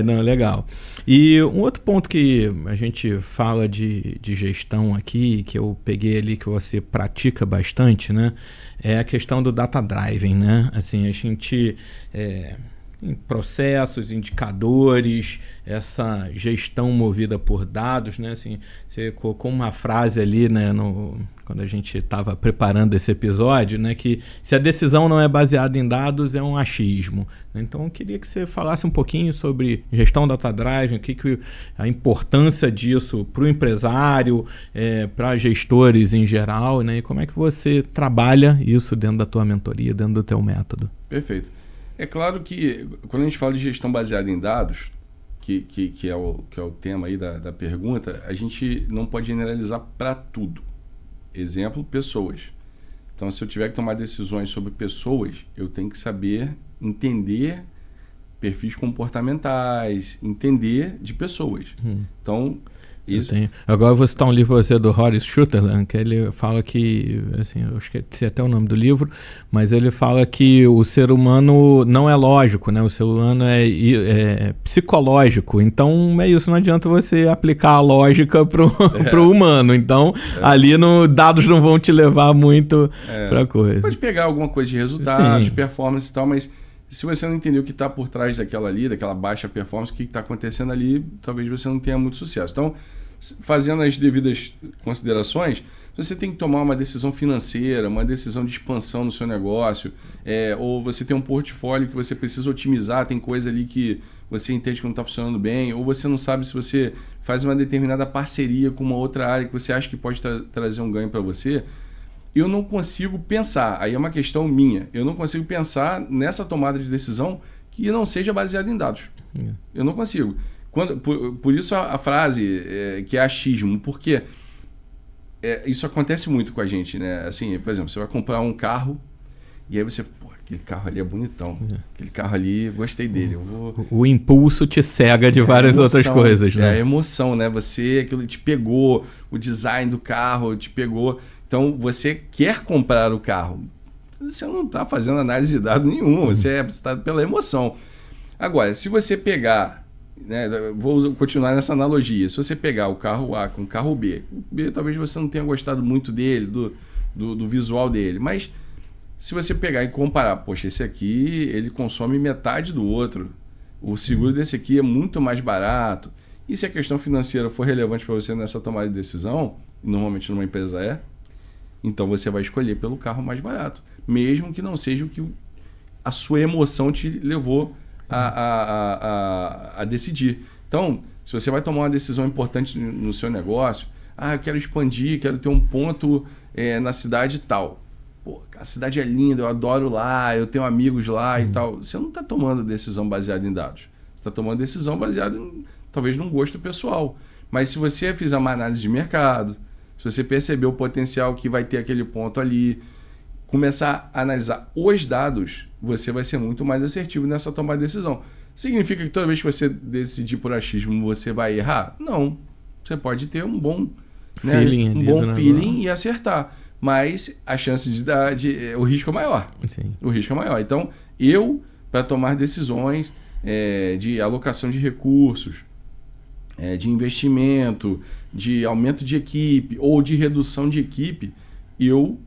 Não, legal. E um outro ponto que a gente fala de gestão aqui, que eu peguei ali, que você pratica bastante, né? É a questão do data driving, né? Assim, a gente... em processos, indicadores, essa gestão movida por dados, né? Assim, você colocou uma frase ali, né, quando a gente estava preparando esse episódio, né, que se a decisão não é baseada em dados, é um achismo. Então, eu queria que você falasse um pouquinho sobre gestão data driving, a importância disso para o empresário, para gestores em geral, né, e como é que você trabalha isso dentro da tua mentoria, dentro do teu método. Perfeito. É claro que quando a gente fala de gestão baseada em dados, que é o tema aí da pergunta, a gente não pode generalizar para tudo. Exemplo, pessoas. Então, se eu tiver que tomar decisões sobre pessoas, eu tenho que saber entender perfis comportamentais, entender de pessoas. Então, isso... Agora eu vou citar um livro para você do Horace Sutherland, que ele fala que, assim, eu esqueci até o nome do livro, mas ele fala que o ser humano não é lógico, né? O ser humano é psicológico. Então é isso, não adianta você aplicar a lógica pro humano. Então ali dados não vão te levar muito para coisa. Pode pegar alguma coisa de resultado, de performance e tal, mas se você não entender o que está por trás daquela baixa performance, o que está acontecendo ali, talvez você não tenha muito sucesso. Então, fazendo as devidas considerações, você tem que tomar uma decisão financeira, uma decisão de expansão no seu negócio, ou você tem um portfólio que você precisa otimizar, tem coisa ali que você entende que não está funcionando bem, ou você não sabe se você faz uma determinada parceria com uma outra área que você acha que pode trazer um ganho para você. Eu não consigo pensar, aí é uma questão minha, eu não consigo pensar nessa tomada de decisão que não seja baseada em dados. Eu não consigo. Por isso a frase que é achismo, porque isso acontece muito com a gente, né? Assim, por exemplo, você vai comprar um carro e aí você, aquele carro ali é bonitão, aquele carro ali, gostei dele. O impulso te cega de várias outras coisas, né? É a emoção, né? Aquilo te pegou, o design do carro te pegou. Então, você quer comprar o carro. Você não está fazendo análise de dados nenhuma, você está pela emoção. Agora, se você pegar, né, vou continuar nessa analogia, se você pegar o carro A com o carro B, talvez você não tenha gostado muito dele, do visual dele, mas se você pegar e comparar, poxa, esse aqui ele consome metade do outro, o seguro desse aqui é muito mais barato, e se a questão financeira for relevante para você nessa tomada de decisão, e normalmente numa empresa então você vai escolher pelo carro mais barato, mesmo que não seja o que a sua emoção te levou a decidir. Então, se você vai tomar uma decisão importante no seu negócio, eu quero expandir, quero ter um ponto na cidade tal. Pô, a cidade é linda, eu adoro lá, eu tenho amigos lá e tal. Você não está tomando decisão baseada em dados. Você está tomando decisão baseada talvez num gosto pessoal. Mas se você fizer uma análise de mercado, se você perceber o potencial que vai ter aquele ponto ali, começar a analisar os dados, você vai ser muito mais assertivo nessa tomada de decisão. Significa que toda vez que você decidir por achismo, você vai errar? Não. Você pode ter um bom feeling e acertar. Mas a chance de dar, o risco é maior. Sim. O risco é maior. Então, para tomar decisões de alocação de recursos, de investimento, de aumento de equipe ou de redução de equipe, eu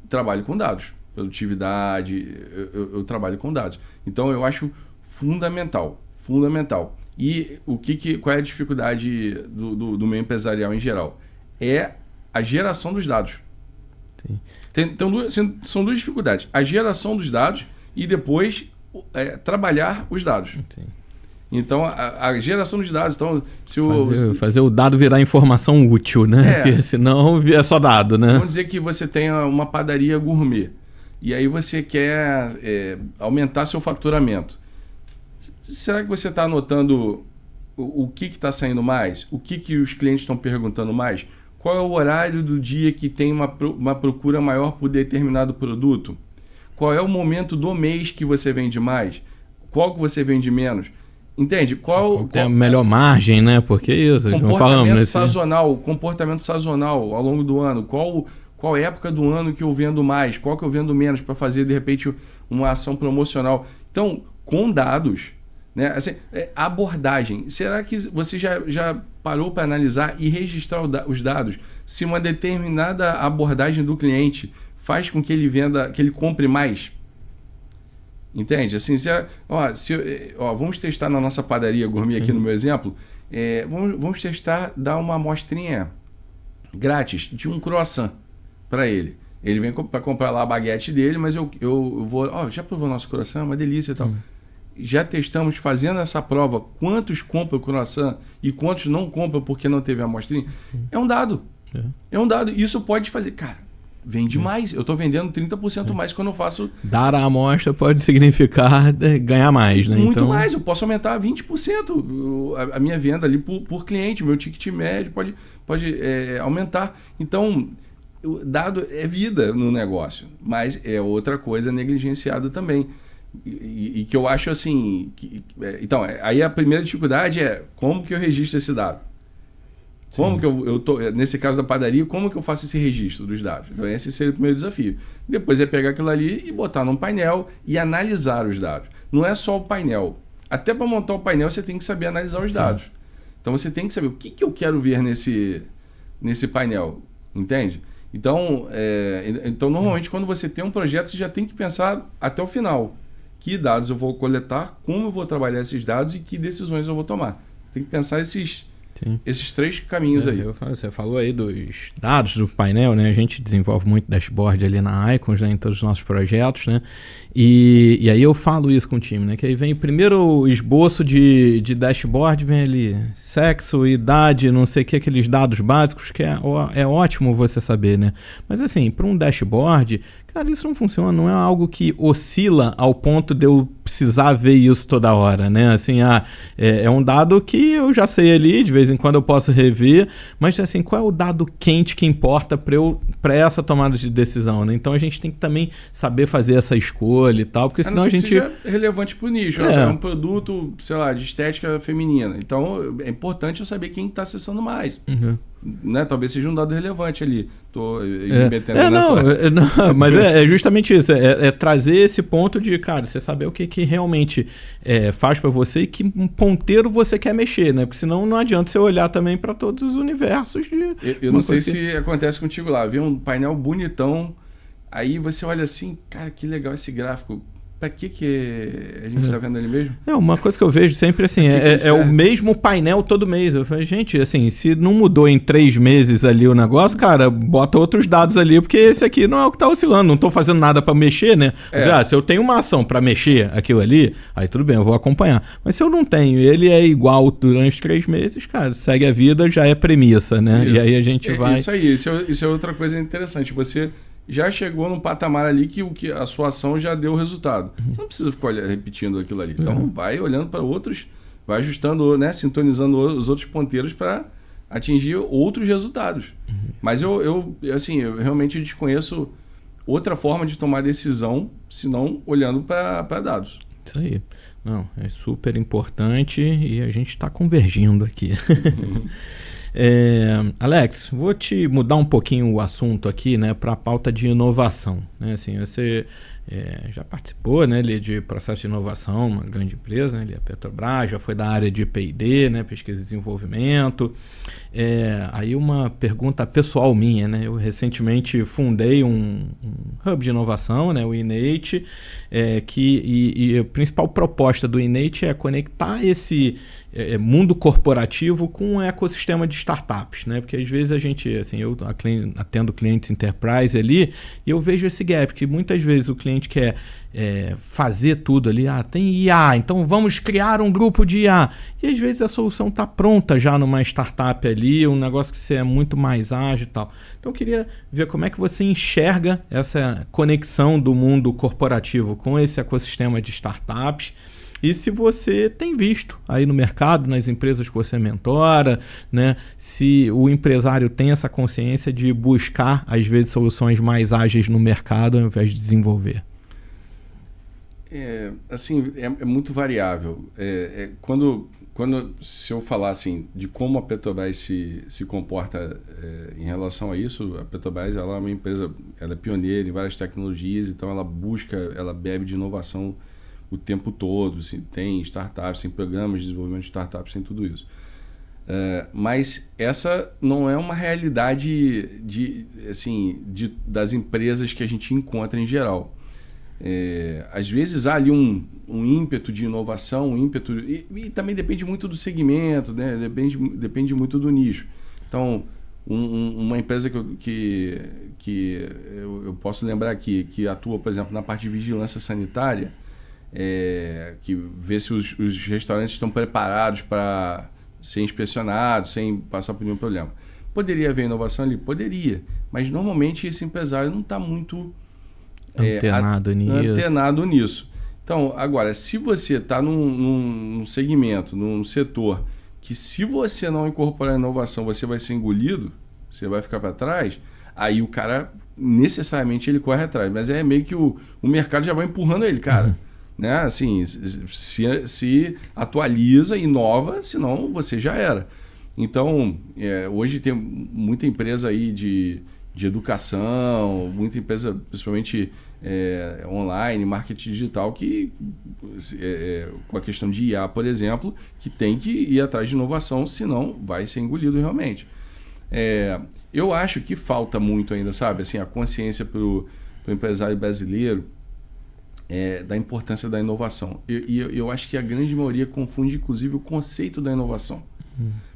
trabalho com dados. produtividade, eu trabalho com dados. Então, eu acho fundamental. E qual é a dificuldade do meio empresarial em geral? É a geração dos dados. Sim. São duas dificuldades. A geração dos dados e depois trabalhar os dados. Sim. Então, a geração dos dados... Então, fazer o dado virar informação útil, né? Porque senão é só dado, né? Vamos dizer que você tem uma padaria gourmet e aí você quer aumentar seu faturamento. Será que você está anotando o que está saindo mais? O que os clientes estão perguntando mais? Qual é o horário do dia que tem uma procura maior por determinado produto? Qual é o momento do mês que você vende mais? Qual que você vende menos? Entende? Qual é a melhor margem, né? Porque isso, comportamento sazonal ao longo do ano. Qual época do ano que eu vendo mais? Qual que eu vendo menos para fazer, de repente, uma ação promocional? Então, com dados, né? Assim, abordagem. Será que você já parou para analisar e registrar os dados? Se uma determinada abordagem do cliente faz com que ele venda, que ele compre mais? Entende? Assim, vamos testar na nossa padaria gourmet. Sim. Aqui no meu exemplo. Vamos testar, dar uma amostrinha grátis de um croissant para ele. Ele vem para comprar lá a baguete dele, mas eu vou... já provou nosso croissant? Uma delícia e tal. Já testamos, fazendo essa prova, quantos compram o croissant e quantos não compram porque não teve a amostrinha. É um dado. É um dado. Isso pode fazer... Cara, vende mais. Eu estou vendendo 30% mais quando eu faço... Dar a amostra pode significar ganhar mais, né? Muito mais. Eu posso aumentar 20% a minha venda ali por cliente. O meu ticket médio pode aumentar. Então, o dado é vida no negócio. Mas é outra coisa negligenciada também. E que eu acho assim... Então, aí a primeira dificuldade é como que eu registro esse dado? Como que eu tô, nesse caso da padaria, como que eu faço esse registro dos dados? Então, esse seria o primeiro desafio. Depois é pegar aquilo ali e botar num painel e analisar os dados. Não é só o painel. Até para montar o painel, você tem que saber analisar os dados. Então, você tem que saber o que eu quero ver nesse painel. Entende? Então, normalmente, quando você tem um projeto, você já tem que pensar até o final. Que dados eu vou coletar, como eu vou trabalhar esses dados e que decisões eu vou tomar. Você tem que pensar esses 3 caminhos aí. Você falou aí dos dados do painel, né? A gente desenvolve muito dashboard ali na Icons, né? Em todos os nossos projetos, né? E aí eu falo isso com o time, né? Que aí vem primeiro o esboço de dashboard, vem ali sexo, idade, não sei o que, aqueles dados básicos que é ótimo você saber, né? Mas assim, para um dashboard, cara, isso não funciona, não é algo que oscila ao ponto de eu precisar ver isso toda hora, né? Assim, é um dado que eu já sei ali, de vez em quando eu posso rever, mas assim, qual é o dado quente que importa para essa tomada de decisão, né? Então a gente tem que também saber fazer essa escolha e tal, porque senão a gente... seja relevante para o nicho, é um produto, sei lá, de estética feminina. Então é importante eu saber quem está acessando mais. Né? Talvez seja um dado relevante ali. Estou metendo nessa... Não, mas é justamente isso. É trazer esse ponto de, cara, você saber o que realmente faz para você e que ponteiro você quer mexer, né? Porque senão não adianta você olhar também para todos os universos de... Eu não sei se acontece contigo lá. Vê um painel bonitão, aí você olha assim, cara, que legal esse gráfico. Para que a gente está vendo ali mesmo? Uma coisa que eu vejo sempre assim, é o mesmo painel todo mês. Eu falei, gente, assim, se não mudou em 3 meses ali o negócio, cara, bota outros dados ali, porque esse aqui não é o que está oscilando, não estou fazendo nada para mexer, né? Já, se eu tenho uma ação para mexer aquilo ali, aí tudo bem, eu vou acompanhar. Mas se eu não tenho, ele é igual durante 3 meses, cara, segue a vida, já é premissa, né? Isso. E aí a gente vai... Isso aí, isso é outra coisa interessante. Você já chegou num patamar ali que a sua ação já deu o resultado. Você não precisa ficar repetindo aquilo ali. Então, vai olhando para outros, vai ajustando, né, sintonizando os outros ponteiros para atingir outros resultados. Mas eu realmente desconheço outra forma de tomar decisão, senão olhando para dados. Isso aí. Não, é super importante e a gente está convergindo aqui. Alex, vou te mudar um pouquinho o assunto aqui, né, para a pauta de inovação, né? Assim, você já participou, né, de processo de inovação, uma grande empresa, né, ele é a Petrobras, já foi da área de P&D, né, pesquisa e desenvolvimento. Aí uma pergunta pessoal minha, né, eu recentemente fundei um hub de inovação, né, o Innate, e a principal proposta do Innate é conectar esse mundo corporativo com um ecossistema de startups, né? Porque às vezes eu atendo clientes enterprise ali e eu vejo esse gap, que muitas vezes o cliente quer fazer tudo ali, tem IA, então vamos criar um grupo de IA. E às vezes a solução está pronta já numa startup ali, um negócio que é muito mais ágil e tal. Então eu queria ver como é que você enxerga essa conexão do mundo corporativo com esse ecossistema de startups. E se você tem visto aí no mercado, nas empresas que você mentora, né, se o empresário tem essa consciência de buscar, às vezes, soluções mais ágeis no mercado ao invés de desenvolver. É muito variável. Se eu falar assim, de como a Petrobras se comporta em relação a isso, a Petrobras ela é uma empresa, ela é pioneira em várias tecnologias, então ela bebe de inovação o tempo todo, assim, tem startups, tem programas de desenvolvimento de startups, tem tudo isso. Mas essa não é uma realidade das empresas que a gente encontra em geral. Às vezes há ali um ímpeto de inovação, e também depende muito do segmento, né? Depende muito do nicho. Então, uma empresa que eu posso lembrar aqui, que atua, por exemplo, na parte de vigilância sanitária, que vê se os restaurantes estão preparados para ser inspecionados sem passar por nenhum problema. Poderia haver inovação ali? Poderia, mas normalmente esse empresário não está muito antenado nisso. Então, agora, se você está num segmento, num setor, que se você não incorporar inovação, você vai ser engolido, você vai ficar para trás, aí o cara, necessariamente, ele corre atrás. Mas é meio que o mercado já vai empurrando ele, cara. Né? Assim, se atualiza, inova, senão você já era. Então, hoje tem muita empresa aí de educação, muita empresa, principalmente online, marketing digital, que com a questão de IA, por exemplo, que tem que ir atrás de inovação, senão vai ser engolido realmente. Eu acho que falta muito ainda, sabe? Assim, a consciência para o empresário brasileiro da importância da inovação. E eu acho que a grande maioria confunde, inclusive, o conceito da inovação.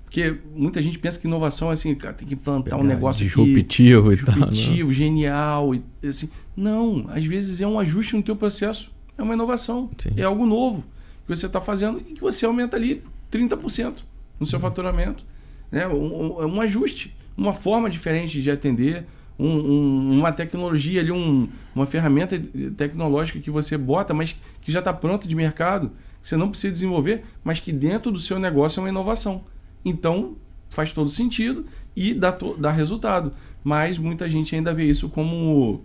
Porque muita gente pensa que inovação é assim, cara, tem que implantar um negócio disruptivo, genial. E, assim, não, às vezes é um ajuste no teu processo. É uma inovação. Sim. É algo novo que você está fazendo e que você aumenta ali 30% no seu faturamento. Né? Um ajuste, uma forma diferente de atender, uma tecnologia ali, uma ferramenta tecnológica que você bota, mas que já está pronta de mercado, que você não precisa desenvolver, mas que dentro do seu negócio é uma inovação. Então, faz todo sentido e dá resultado. Mas muita gente ainda vê isso como...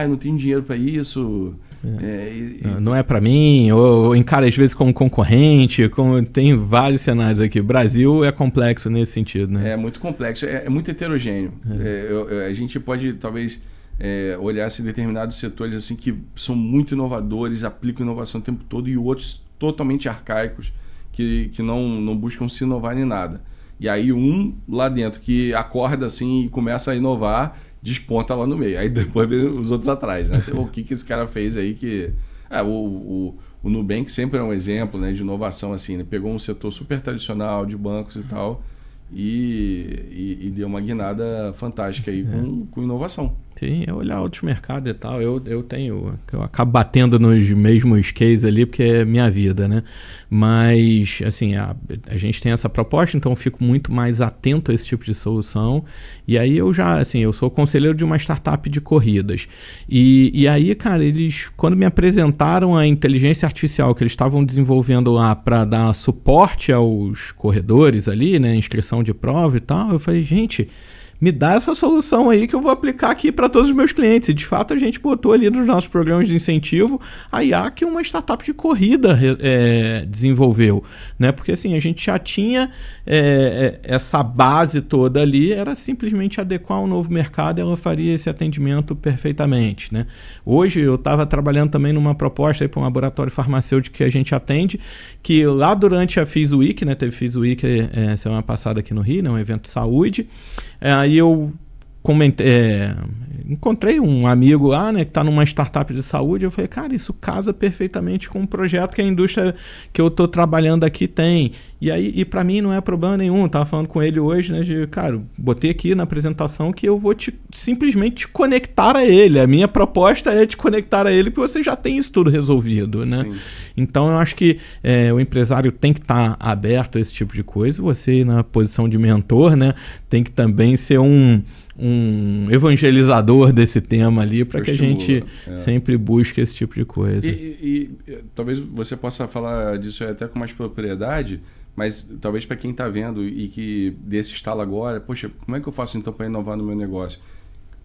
eu não tenho dinheiro para isso. Não é para mim, ou encara às vezes como concorrente. Tem vários cenários aqui. O Brasil é complexo nesse sentido, né? É muito complexo, é muito heterogêneo. A gente pode, talvez, olhar determinados setores assim, que são muito inovadores, aplicam inovação o tempo todo, e outros totalmente arcaicos, que não buscam se inovar em nada. E aí lá dentro que acorda assim e começa a inovar, desponta lá no meio. Aí depois vem os outros atrás, né? O que esse cara fez aí que... O Nubank sempre é um exemplo, né, de inovação, assim, né? Pegou um setor super tradicional de bancos e tal e deu uma guinada fantástica aí com inovação. Sim, é olhar outros mercados e tal. Eu acabo batendo nos mesmos cases ali porque é minha vida, né? Mas, assim, a gente tem essa proposta, então eu fico muito mais atento a esse tipo de solução. E aí eu sou conselheiro de uma startup de corridas. E aí, cara, eles, quando me apresentaram a inteligência artificial que eles estavam desenvolvendo lá para dar suporte aos corredores ali, né? Inscrição de prova e tal, eu falei, gente... me dá essa solução aí que eu vou aplicar aqui para todos os meus clientes. E, de fato, a gente botou ali nos nossos programas de incentivo a IA que uma startup de corrida desenvolveu, né? Porque, assim, a gente já tinha essa base toda ali, era simplesmente adequar um novo mercado e ela faria esse atendimento perfeitamente, né? Hoje, eu estava trabalhando também numa proposta para um laboratório farmacêutico que a gente atende, que lá durante a FIS Week, né? Teve FIS Week semana passada aqui no Rio, né? Um evento de saúde. Aí eu encontrei um amigo lá, né, que está numa startup de saúde. Eu falei, cara, isso casa perfeitamente com um projeto que a indústria que eu estou trabalhando aqui tem. E para mim não é problema nenhum. Eu tava falando com ele hoje, né, cara, botei aqui na apresentação que eu vou simplesmente te conectar a ele. A minha proposta é te conectar a ele, porque você já tem isso tudo resolvido, né? Sim. Então eu acho que o empresário tem que estar aberto a esse tipo de coisa. Você, na posição de mentor, né, tem que também ser um evangelizador desse tema ali, para que a gente sempre busque esse tipo de coisa. E talvez você possa falar disso até com mais propriedade, mas talvez para quem está vendo e que desse estalo agora, poxa, como é que eu faço então para inovar no meu negócio?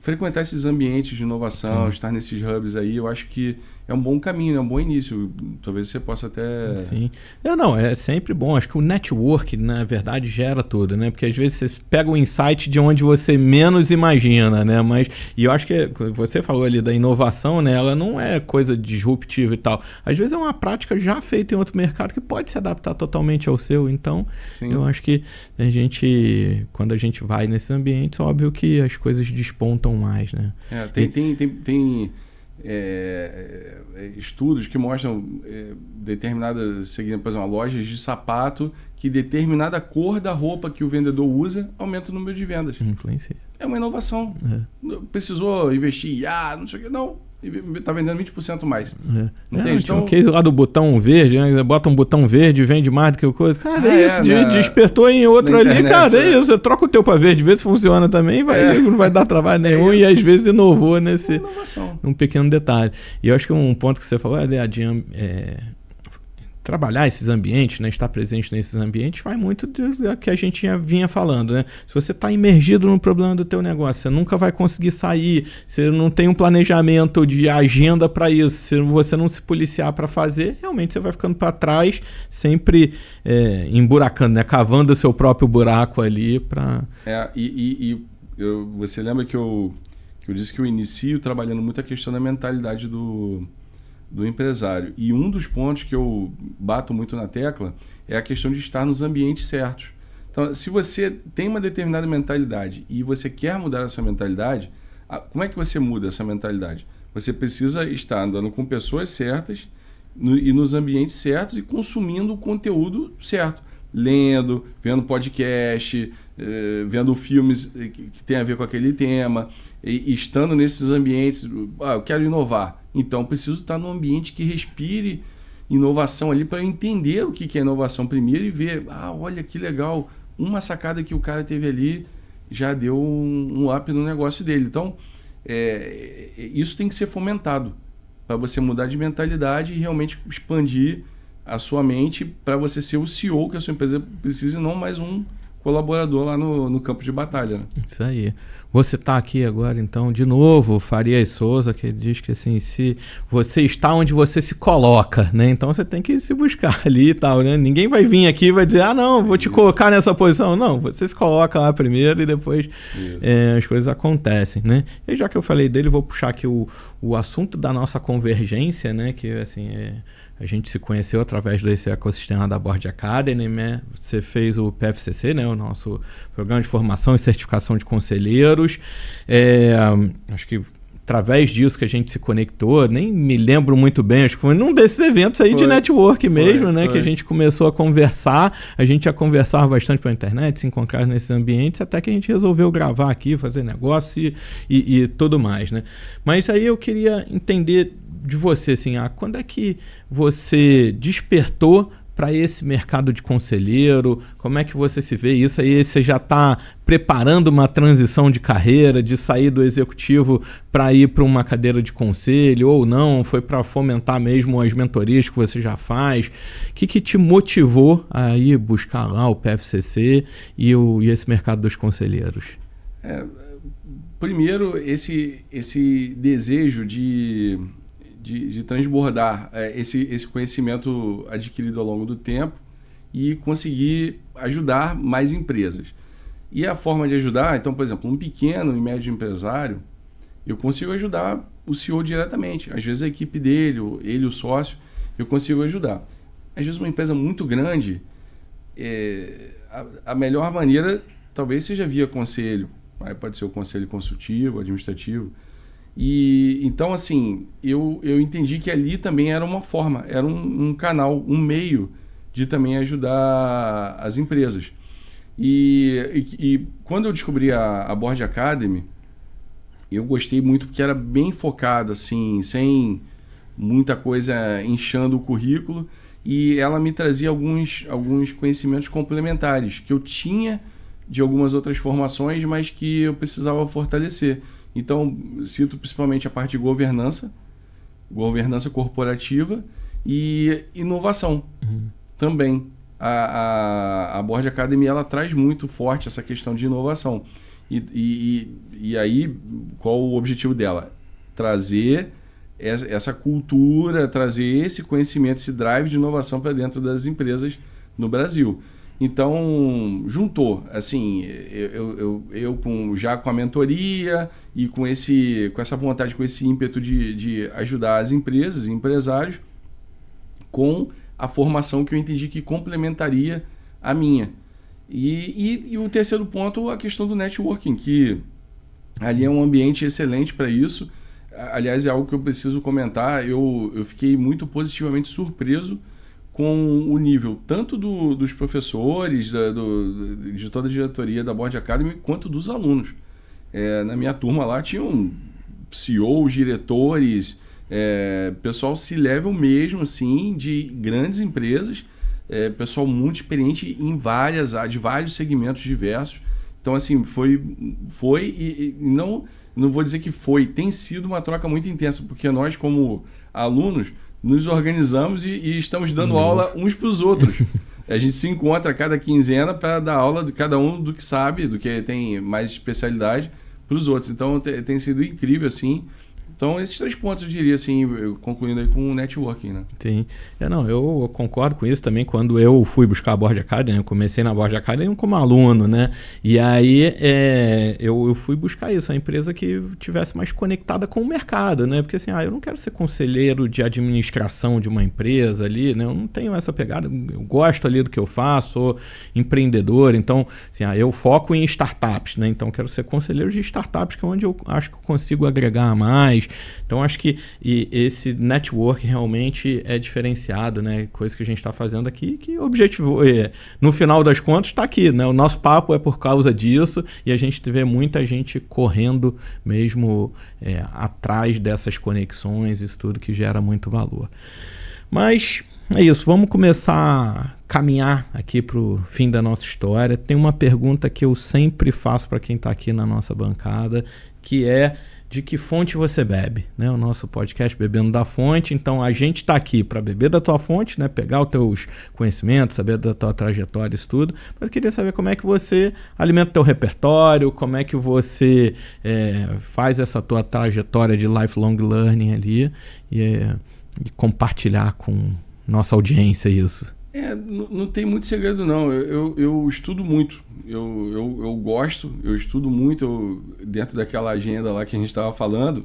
Frequentar esses ambientes de inovação, estar nesses hubs aí, eu acho que é um bom caminho, é um bom início. Talvez você possa até... Sim. Não, é sempre bom. Acho que o network, na verdade, gera tudo, né? Porque às vezes você pega um insight de onde você menos imagina, né? E eu acho que você falou ali da inovação, né? Ela não é coisa disruptiva e tal. Às vezes é uma prática já feita em outro mercado que pode se adaptar totalmente ao seu. Então, sim, eu acho que quando a gente vai nesses ambientes, óbvio que as coisas despontam mais, né? Tem estudos que mostram determinadas, seguindo, por exemplo, lojas de sapato, que determinada cor da roupa que o vendedor usa aumenta o número de vendas. Influencia. É uma inovação. Precisou investir não sei o que, não. Está vendendo 20% mais. Não tem então... O case lá do botão verde, né? Bota um botão verde e vende mais do que o coisa. Cara, isso. Despertou em outro ali. Internet, cara, é isso. Você troca o teu para verde, vê se funciona também. Não vai dar trabalho nenhum. E às vezes inovou nesse um pequeno detalhe. E eu acho que um ponto que você falou trabalhar esses ambientes, né, estar presente nesses ambientes, vai muito do que a gente vinha falando, né? Se você está imergido no problema do teu negócio, você nunca vai conseguir sair, você não tem um planejamento de agenda para isso, se você não se policiar para fazer, realmente você vai ficando para trás, sempre emburacando, né? Cavando o seu próprio buraco ali para... Você lembra que eu disse que eu inicio trabalhando muito a questão da mentalidade do empresário. E um dos pontos que eu bato muito na tecla é a questão de estar nos ambientes certos. Então, se você tem uma determinada mentalidade e você quer mudar essa mentalidade, como é que você muda essa mentalidade? Você precisa estar andando com pessoas certas e nos ambientes certos e consumindo o conteúdo certo. Lendo, vendo podcast, vendo filmes que tem a ver com aquele tema, e estando nesses ambientes. Eu quero inovar. Então, preciso estar num ambiente que respire inovação ali para eu entender o que é inovação primeiro e ver, olha que legal, uma sacada que o cara teve ali já deu um up no negócio dele. Então, isso tem que ser fomentado para você mudar de mentalidade e realmente expandir a sua mente para você ser o CEO que a sua empresa precisa e não mais um colaborador lá no campo de batalha. Né? Isso aí. Você está aqui agora, então, de novo, Farias Souza, que ele diz que assim, se você está onde você se coloca, né? Então você tem que se buscar ali e tal, né? Ninguém vai vir aqui e vai dizer, não, vou te colocar nessa posição. Não, você se coloca lá primeiro e depois as coisas acontecem, né? E já que eu falei dele, vou puxar aqui o assunto da nossa convergência, né? Que, assim, a gente se conheceu através desse ecossistema da Board Academy, né? Você fez o PFCC, né? O nosso Programa de Formação e Certificação de Conselheiros. Acho que através disso que a gente se conectou, nem me lembro muito bem, acho que foi num desses eventos aí de network mesmo, né? Que a gente começou a conversar, a gente já conversava bastante pela internet, se encontrar nesses ambientes, até que a gente resolveu gravar aqui, fazer negócio e tudo mais, né? Mas aí eu queria entender de você, assim, quando é que você despertou para esse mercado de conselheiro? Como é que você se vê isso aí? Você já está preparando uma transição de carreira, de sair do executivo para ir para uma cadeira de conselho ou não? Foi para fomentar mesmo as mentorias que você já faz? O que te motivou a ir buscar lá o PFCC e esse mercado dos conselheiros? Primeiro, esse desejo de transbordar esse conhecimento adquirido ao longo do tempo e conseguir ajudar mais empresas. E a forma de ajudar, então, por exemplo, um pequeno e médio empresário, eu consigo ajudar o CEO diretamente. Às vezes a equipe dele, ele, o sócio, eu consigo ajudar. Às vezes uma empresa muito grande, a melhor maneira talvez seja via conselho. Aí pode ser o conselho consultivo, administrativo. E então, assim, eu entendi que ali também era uma forma, era um canal, um meio de também ajudar as empresas. E quando eu descobri a Board Academy, eu gostei muito porque era bem focado, assim, sem muita coisa inchando o currículo, e ela me trazia alguns conhecimentos complementares que eu tinha de algumas outras formações, mas que eu precisava fortalecer. Então, cito principalmente a parte de governança corporativa e inovação também. A Board Academy, ela traz muito forte essa questão de inovação. E aí, qual o objetivo dela? Trazer essa cultura, trazer esse conhecimento, esse drive de inovação para dentro das empresas no Brasil. Então, juntou, assim, eu já com a mentoria e com essa vontade, com esse ímpeto de ajudar as empresas e empresários com a formação que eu entendi que complementaria a minha. E o terceiro ponto, a questão do networking, que ali é um ambiente excelente para isso. Aliás, é algo que eu preciso comentar, eu fiquei muito positivamente surpreso com o nível tanto dos professores, de toda a diretoria da Board Academy, quanto dos alunos. Na minha turma lá tinham CEOs, diretores, pessoal C-level mesmo, assim, de grandes empresas, pessoal muito experiente de vários segmentos diversos. Então, assim, foi e não vou dizer que tem sido uma troca muito intensa, porque nós, como alunos, nos organizamos e estamos dando aula uns para os outros. A gente se encontra a cada quinzena para dar aula de cada um do que sabe, do que tem mais especialidade, para os outros. Então, tem sido incrível, assim. Então, esses 3 pontos, eu diria, assim, concluindo aí com o networking, né? Sim. Eu concordo com isso também. Quando eu fui buscar a Board Academy, eu comecei na Board Academy como aluno, né? E aí eu fui buscar isso, a empresa que tivesse mais conectada com o mercado, né? Porque assim, eu não quero ser conselheiro de administração de uma empresa ali, né? Eu não tenho essa pegada, eu gosto ali do que eu faço, sou empreendedor, então, assim, eu foco em startups, né? Então, quero ser conselheiro de startups, que é onde eu acho que eu consigo agregar mais. Então, acho que esse network realmente é diferenciado, né? Coisa que a gente está fazendo aqui, que o objetivo, no final das contas, está aqui, né? O nosso papo é por causa disso e a gente vê muita gente correndo mesmo atrás dessas conexões, isso tudo que gera muito valor. Mas é isso, vamos começar a caminhar aqui para o fim da nossa história. Tem uma pergunta que eu sempre faço para quem está aqui na nossa bancada, que é: de que fonte você bebe, né? O nosso podcast Bebendo da Fonte. Então, a gente está aqui para beber da tua fonte, né? Pegar os teus conhecimentos, saber da tua trajetória, isso tudo. Mas eu queria saber como é que você alimenta o teu repertório, como é que você faz essa tua trajetória de lifelong learning ali e compartilhar com nossa audiência isso. Não tem muito segredo, não. Eu estudo muito. Eu gosto, eu estudo muito. Dentro daquela agenda lá que a gente estava falando,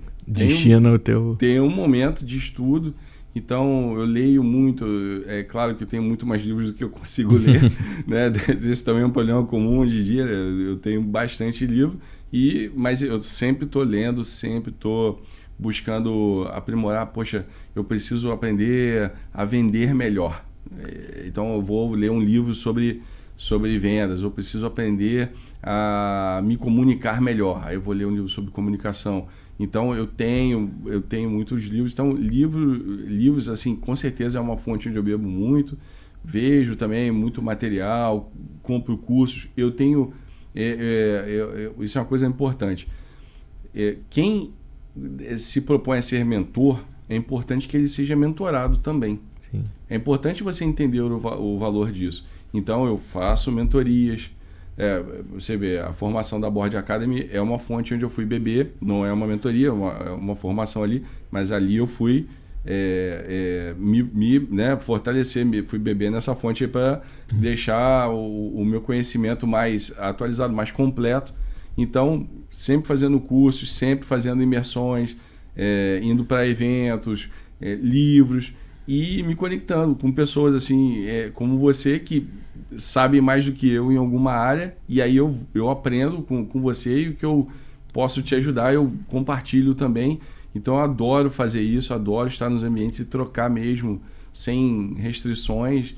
tem um momento de estudo. Então, eu leio muito. É claro que eu tenho muito mais livros do que eu consigo ler. Né? Esse também é um problema comum hoje em dia. Eu tenho bastante livro, mas eu sempre estou lendo, sempre estou buscando aprimorar. Poxa, eu preciso aprender a vender melhor. Então eu vou ler um livro sobre vendas, eu preciso aprender a me comunicar melhor, aí eu vou ler um livro sobre comunicação. Então eu tenho muitos livros. Então livros assim, com certeza é uma fonte onde eu bebo muito. Vejo também muito material, compro cursos. Eu tenho isso é uma coisa importante. Quem se propõe a ser mentor, é importante que ele seja mentorado também. Sim. É importante você entender o valor disso. Então, eu faço mentorias, você vê, a formação da Board Academy é uma fonte onde eu fui beber, não é uma mentoria, é uma formação ali, mas ali eu fui né, fortalecer, fui beber nessa fonte para deixar o meu conhecimento mais atualizado, mais completo. Então, sempre fazendo cursos, sempre fazendo imersões, indo para eventos, livros e me conectando com pessoas assim, como você, que sabe mais do que eu em alguma área, e aí eu aprendo com você, e o que eu posso te ajudar eu compartilho também. Então eu adoro fazer isso, adoro estar nos ambientes e trocar mesmo, sem restrições,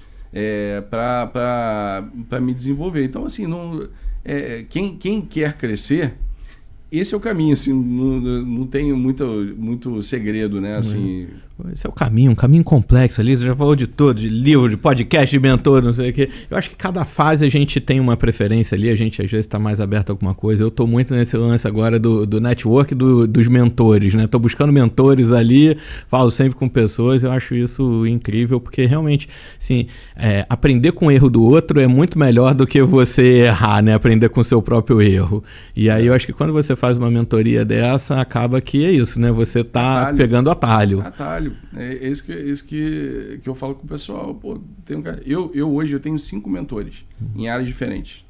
para me desenvolver. Então, assim, quem quer crescer, esse é o caminho, assim, não tem muito segredo, né? Assim, esse é o caminho, um caminho complexo ali. Você já falou de tudo, de livro, de podcast, de mentor, não sei o quê. Eu acho que cada fase a gente tem uma preferência ali, a gente às vezes está mais aberto a alguma coisa. Eu estou muito nesse lance agora do network dos mentores, né? Estou buscando mentores ali, falo sempre com pessoas, eu acho isso incrível, porque realmente, assim, aprender com o erro do outro é muito melhor do que você errar, né? Aprender com o seu próprio erro. E aí eu acho que quando você faz uma mentoria dessa, acaba que é isso, né? Você tá pegando atalho. É isso que eu falo com o pessoal. Pô, hoje eu tenho 5 mentores em áreas diferentes.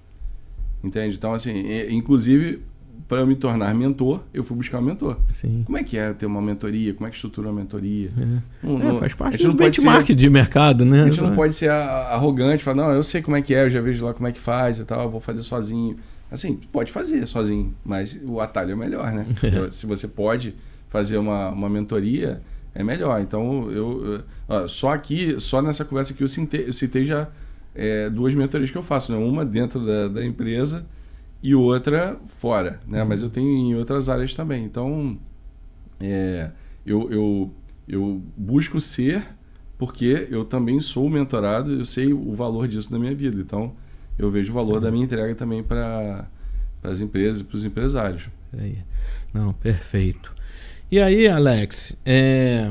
Entende? Então, assim, inclusive, para eu me tornar mentor, eu fui buscar um mentor. Sim. Como é que é ter uma mentoria? Como é que estrutura uma mentoria? Faz parte do benchmark de mercado, né? A gente não pode ser arrogante, falar, não, eu sei como é que é, eu já vejo lá como é que faz e tal, eu vou fazer sozinho. Assim, pode fazer sozinho, mas o atalho é melhor, né? Se você pode fazer uma mentoria, é melhor. Então, só nessa conversa aqui eu citei já 2 mentorias que eu faço, né? Uma dentro da empresa e outra fora, né? Mas eu tenho em outras áreas também. Então, eu busco ser, porque eu também sou mentorado, eu sei o valor disso na minha vida. Então, eu vejo o valor da minha entrega também para as empresas e para os empresários. Não, perfeito. E aí, Alex,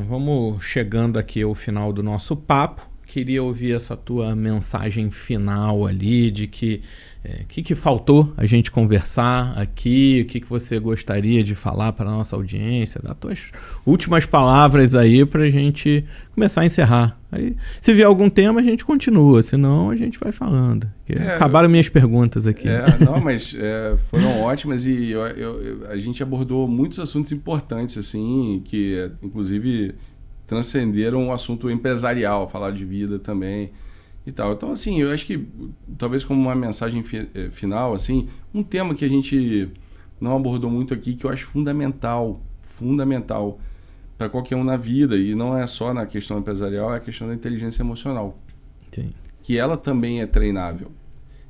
vamos chegando aqui ao final do nosso papo. Queria ouvir essa tua mensagem final ali de que faltou a gente conversar aqui, o que você gostaria de falar para a nossa audiência, dar tuas últimas palavras aí para a gente começar a encerrar. Aí, se vier algum tema, a gente continua, senão a gente vai falando. Acabaram minhas perguntas aqui. Não, mas foram ótimas, e a gente abordou muitos assuntos importantes, assim, que inclusive transcenderam o assunto empresarial, falar de vida também e tal. Então, assim, eu acho que talvez como uma mensagem final, assim, um tema que a gente não abordou muito aqui, que eu acho fundamental para qualquer um na vida, e não é só na questão empresarial, é a questão da inteligência emocional. Sim. Que ela também é treinável.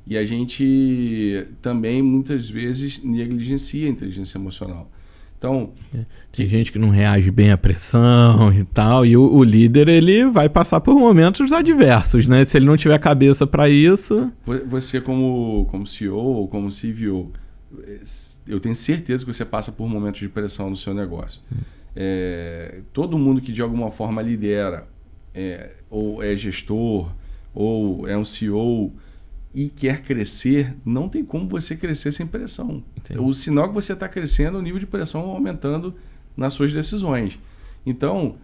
E a gente também, muitas vezes, negligencia a inteligência emocional. Então, tem gente que não reage bem à pressão e tal, e o líder, ele vai passar por momentos adversos, né? Se ele não tiver cabeça para isso... Você como CEO ou como CVO, eu tenho certeza que você passa por momentos de pressão no seu negócio. Todo mundo que de alguma forma lidera, ou é gestor, ou é um CEO e quer crescer, não tem como você crescer sem pressão. Sim. O sinal que você está crescendo, o nível de pressão aumentando nas suas decisões. Então,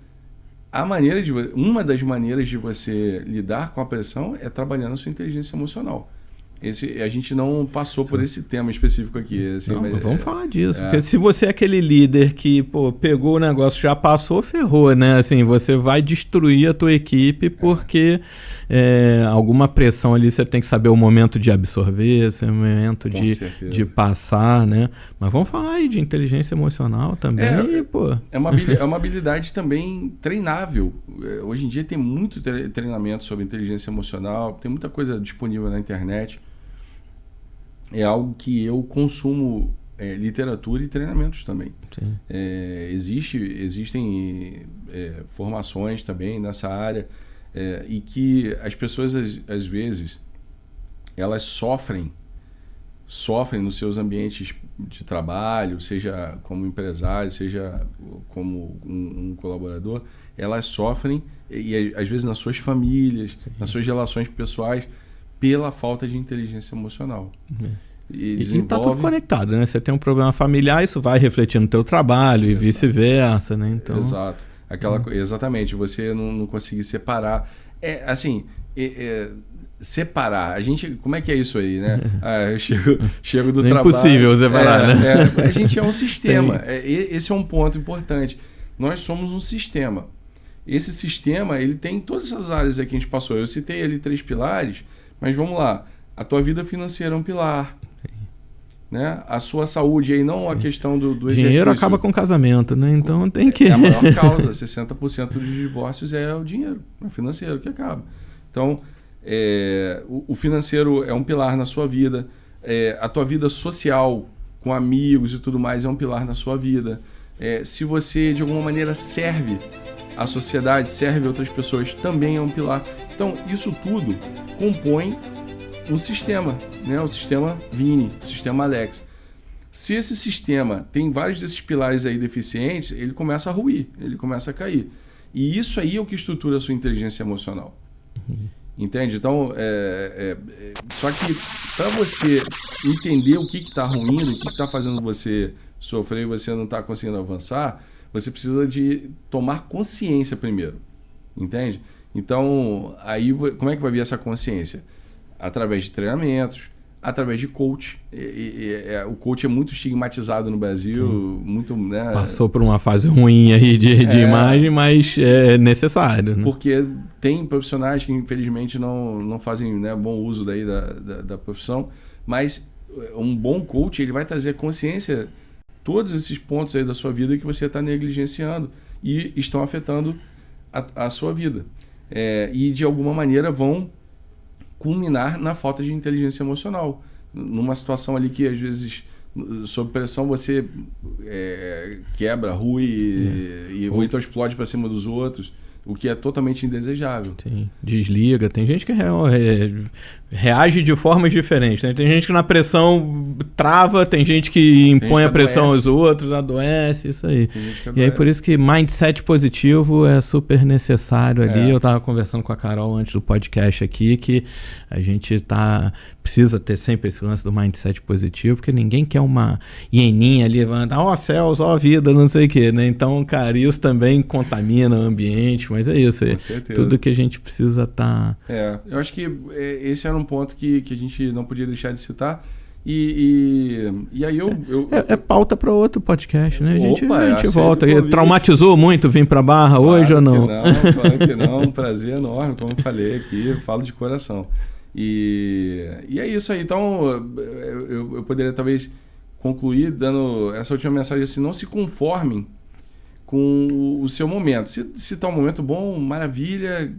uma das maneiras de você lidar com a pressão é trabalhando a sua inteligência emocional. A gente não passou por esse tema específico aqui. Assim, mas vamos falar disso. Porque se você é aquele líder que pegou o negócio, já passou, ferrou, né? Assim, você vai destruir a tua equipe porque alguma pressão ali você tem que saber o momento de absorver, esse momento de passar, né? Mas vamos falar aí de inteligência emocional também. É uma habilidade também treinável. Hoje em dia tem muito treinamento sobre inteligência emocional, tem muita coisa disponível na internet. É algo que eu consumo literatura e treinamentos também. Existem formações também nessa área, e que as pessoas, às vezes, elas sofrem nos seus ambientes de trabalho, seja como empresário, seja como um colaborador, elas sofrem, e às vezes nas suas famílias, nas suas relações pessoais, pela falta de inteligência emocional. E tá tudo conectado, né? Você tem um problema familiar, isso vai refletir no teu trabalho e vice-versa, né? Então... Exato. Exatamente, você não conseguir separar. Separar. A gente, como é que é isso aí, né? Eu chego do trabalho. É impossível separar, né? A gente é um sistema. Esse é um ponto importante. Nós somos um sistema. Esse sistema, ele tem todas essas áreas aqui que a gente passou. Eu citei ali 3 pilares, mas vamos lá. A tua vida financeira é um pilar. Né? A sua saúde aí, não a questão do exercício. Dinheiro acaba com o casamento, né? Então tem que... É a maior causa. 60% dos divórcios é o dinheiro, é o financeiro que acaba. Então, o financeiro é um pilar na sua vida. A tua vida social, com amigos e tudo mais, é um pilar na sua vida. Se você, de alguma maneira, serve a sociedade, serve outras pessoas, também é um pilar. Então, isso tudo compõe um sistema, né? O sistema Vini, o sistema Alex. Se esse sistema tem vários desses pilares aí deficientes, ele começa a ruir, ele começa a cair. E isso aí é o que estrutura a sua inteligência emocional. Entende? Então, só que para você entender o que está ruindo, o que está fazendo você sofrer e você não está conseguindo avançar, você precisa de tomar consciência primeiro. Entende? Então, aí como é que vai vir essa consciência? Através de treinamentos, através de coach. O coach é muito estigmatizado no Brasil. Muito, né? Passou por uma fase ruim aí de imagem, mas é necessário. Né? Porque tem profissionais que infelizmente não fazem, né, bom uso daí da profissão, mas um bom coach ele vai trazer consciência todos esses pontos aí da sua vida que você está negligenciando e estão afetando a sua vida. E de alguma maneira vão culminar na falta de inteligência emocional. Numa situação ali que às vezes sob pressão você quebra, rui ou então explode para cima dos outros, o que é totalmente indesejável. Sim, desliga. Tem gente que reage de formas diferentes, né? Tem gente que na pressão trava, tem gente que impõe a pressão aos outros, adoece, isso aí. E aí por isso que mindset positivo é super necessário ali. Eu estava conversando com a Carol antes do podcast aqui, que a gente precisa ter sempre esse lance do mindset positivo, porque ninguém quer uma hieninha ali, céus, vida, não sei o quê, né? Então, cara, isso também contamina o ambiente, mas é isso. Tudo que a gente precisa estar... eu acho que esse era um ponto que a gente não podia deixar de citar. E aí É pauta para outro podcast, né? A gente volta. Traumatizou muito vir para Barra hoje ou não? Claro que não. Um prazer enorme, como eu falei aqui. Eu falo de coração. E é isso aí. Então, eu poderia talvez concluir dando essa última mensagem assim: não se conformem com o seu momento. Se está um momento bom, maravilha,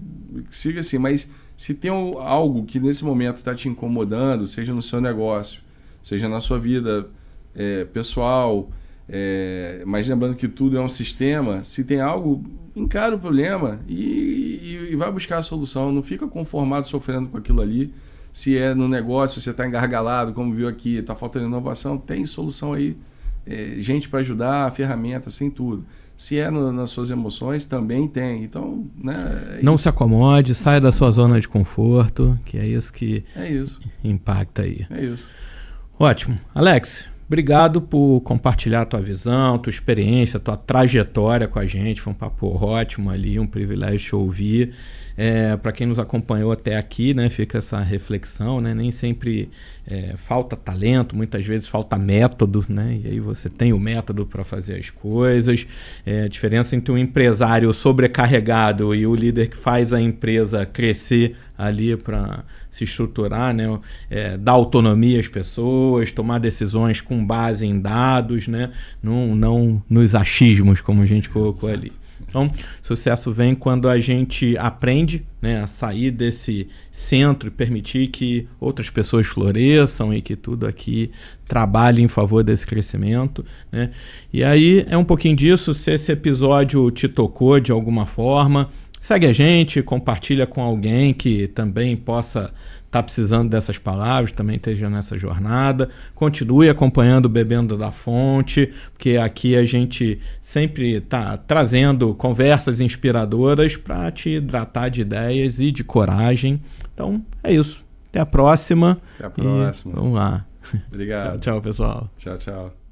siga assim. Mas se tem algo que nesse momento está te incomodando, seja no seu negócio, seja na sua vida pessoal, mas lembrando que tudo é um sistema, se tem algo, encara o problema e vai buscar a solução. Não fica conformado sofrendo com aquilo ali. Se é no negócio, você está engargalado, como viu aqui, está faltando inovação, tem solução aí, gente para ajudar, ferramentas, tem tudo. Se é nas suas emoções, também tem. Então, né, não se acomode, saia da sua zona de conforto, que é isso que impacta aí. É isso. Ótimo. Alex, obrigado por compartilhar a tua visão, tua experiência, tua trajetória com a gente. Foi um papo ótimo ali, um privilégio te ouvir. Para quem nos acompanhou até aqui, né, fica essa reflexão, né? Nem sempre falta talento, muitas vezes falta método, né? E aí você tem o método para fazer as coisas. A diferença entre um empresário sobrecarregado e o líder que faz a empresa crescer ali para se estruturar, né? Dar autonomia às pessoas, tomar decisões com base em dados, né? Não nos achismos, como a gente colocou ali. Então, sucesso vem quando a gente aprende, né, a sair desse centro e permitir que outras pessoas floresçam e que tudo aqui trabalhe em favor desse crescimento, né? E aí é um pouquinho disso. Se esse episódio te tocou de alguma forma, segue a gente, compartilha com alguém que também possa estar precisando dessas palavras, também esteja nessa jornada. Continue acompanhando Bebendo da Fonte, porque aqui a gente sempre está trazendo conversas inspiradoras para te hidratar de ideias e de coragem. Então, é isso. Até Até a próxima. Até a próxima. Vamos lá. Obrigado. Tchau, pessoal. Tchau, tchau.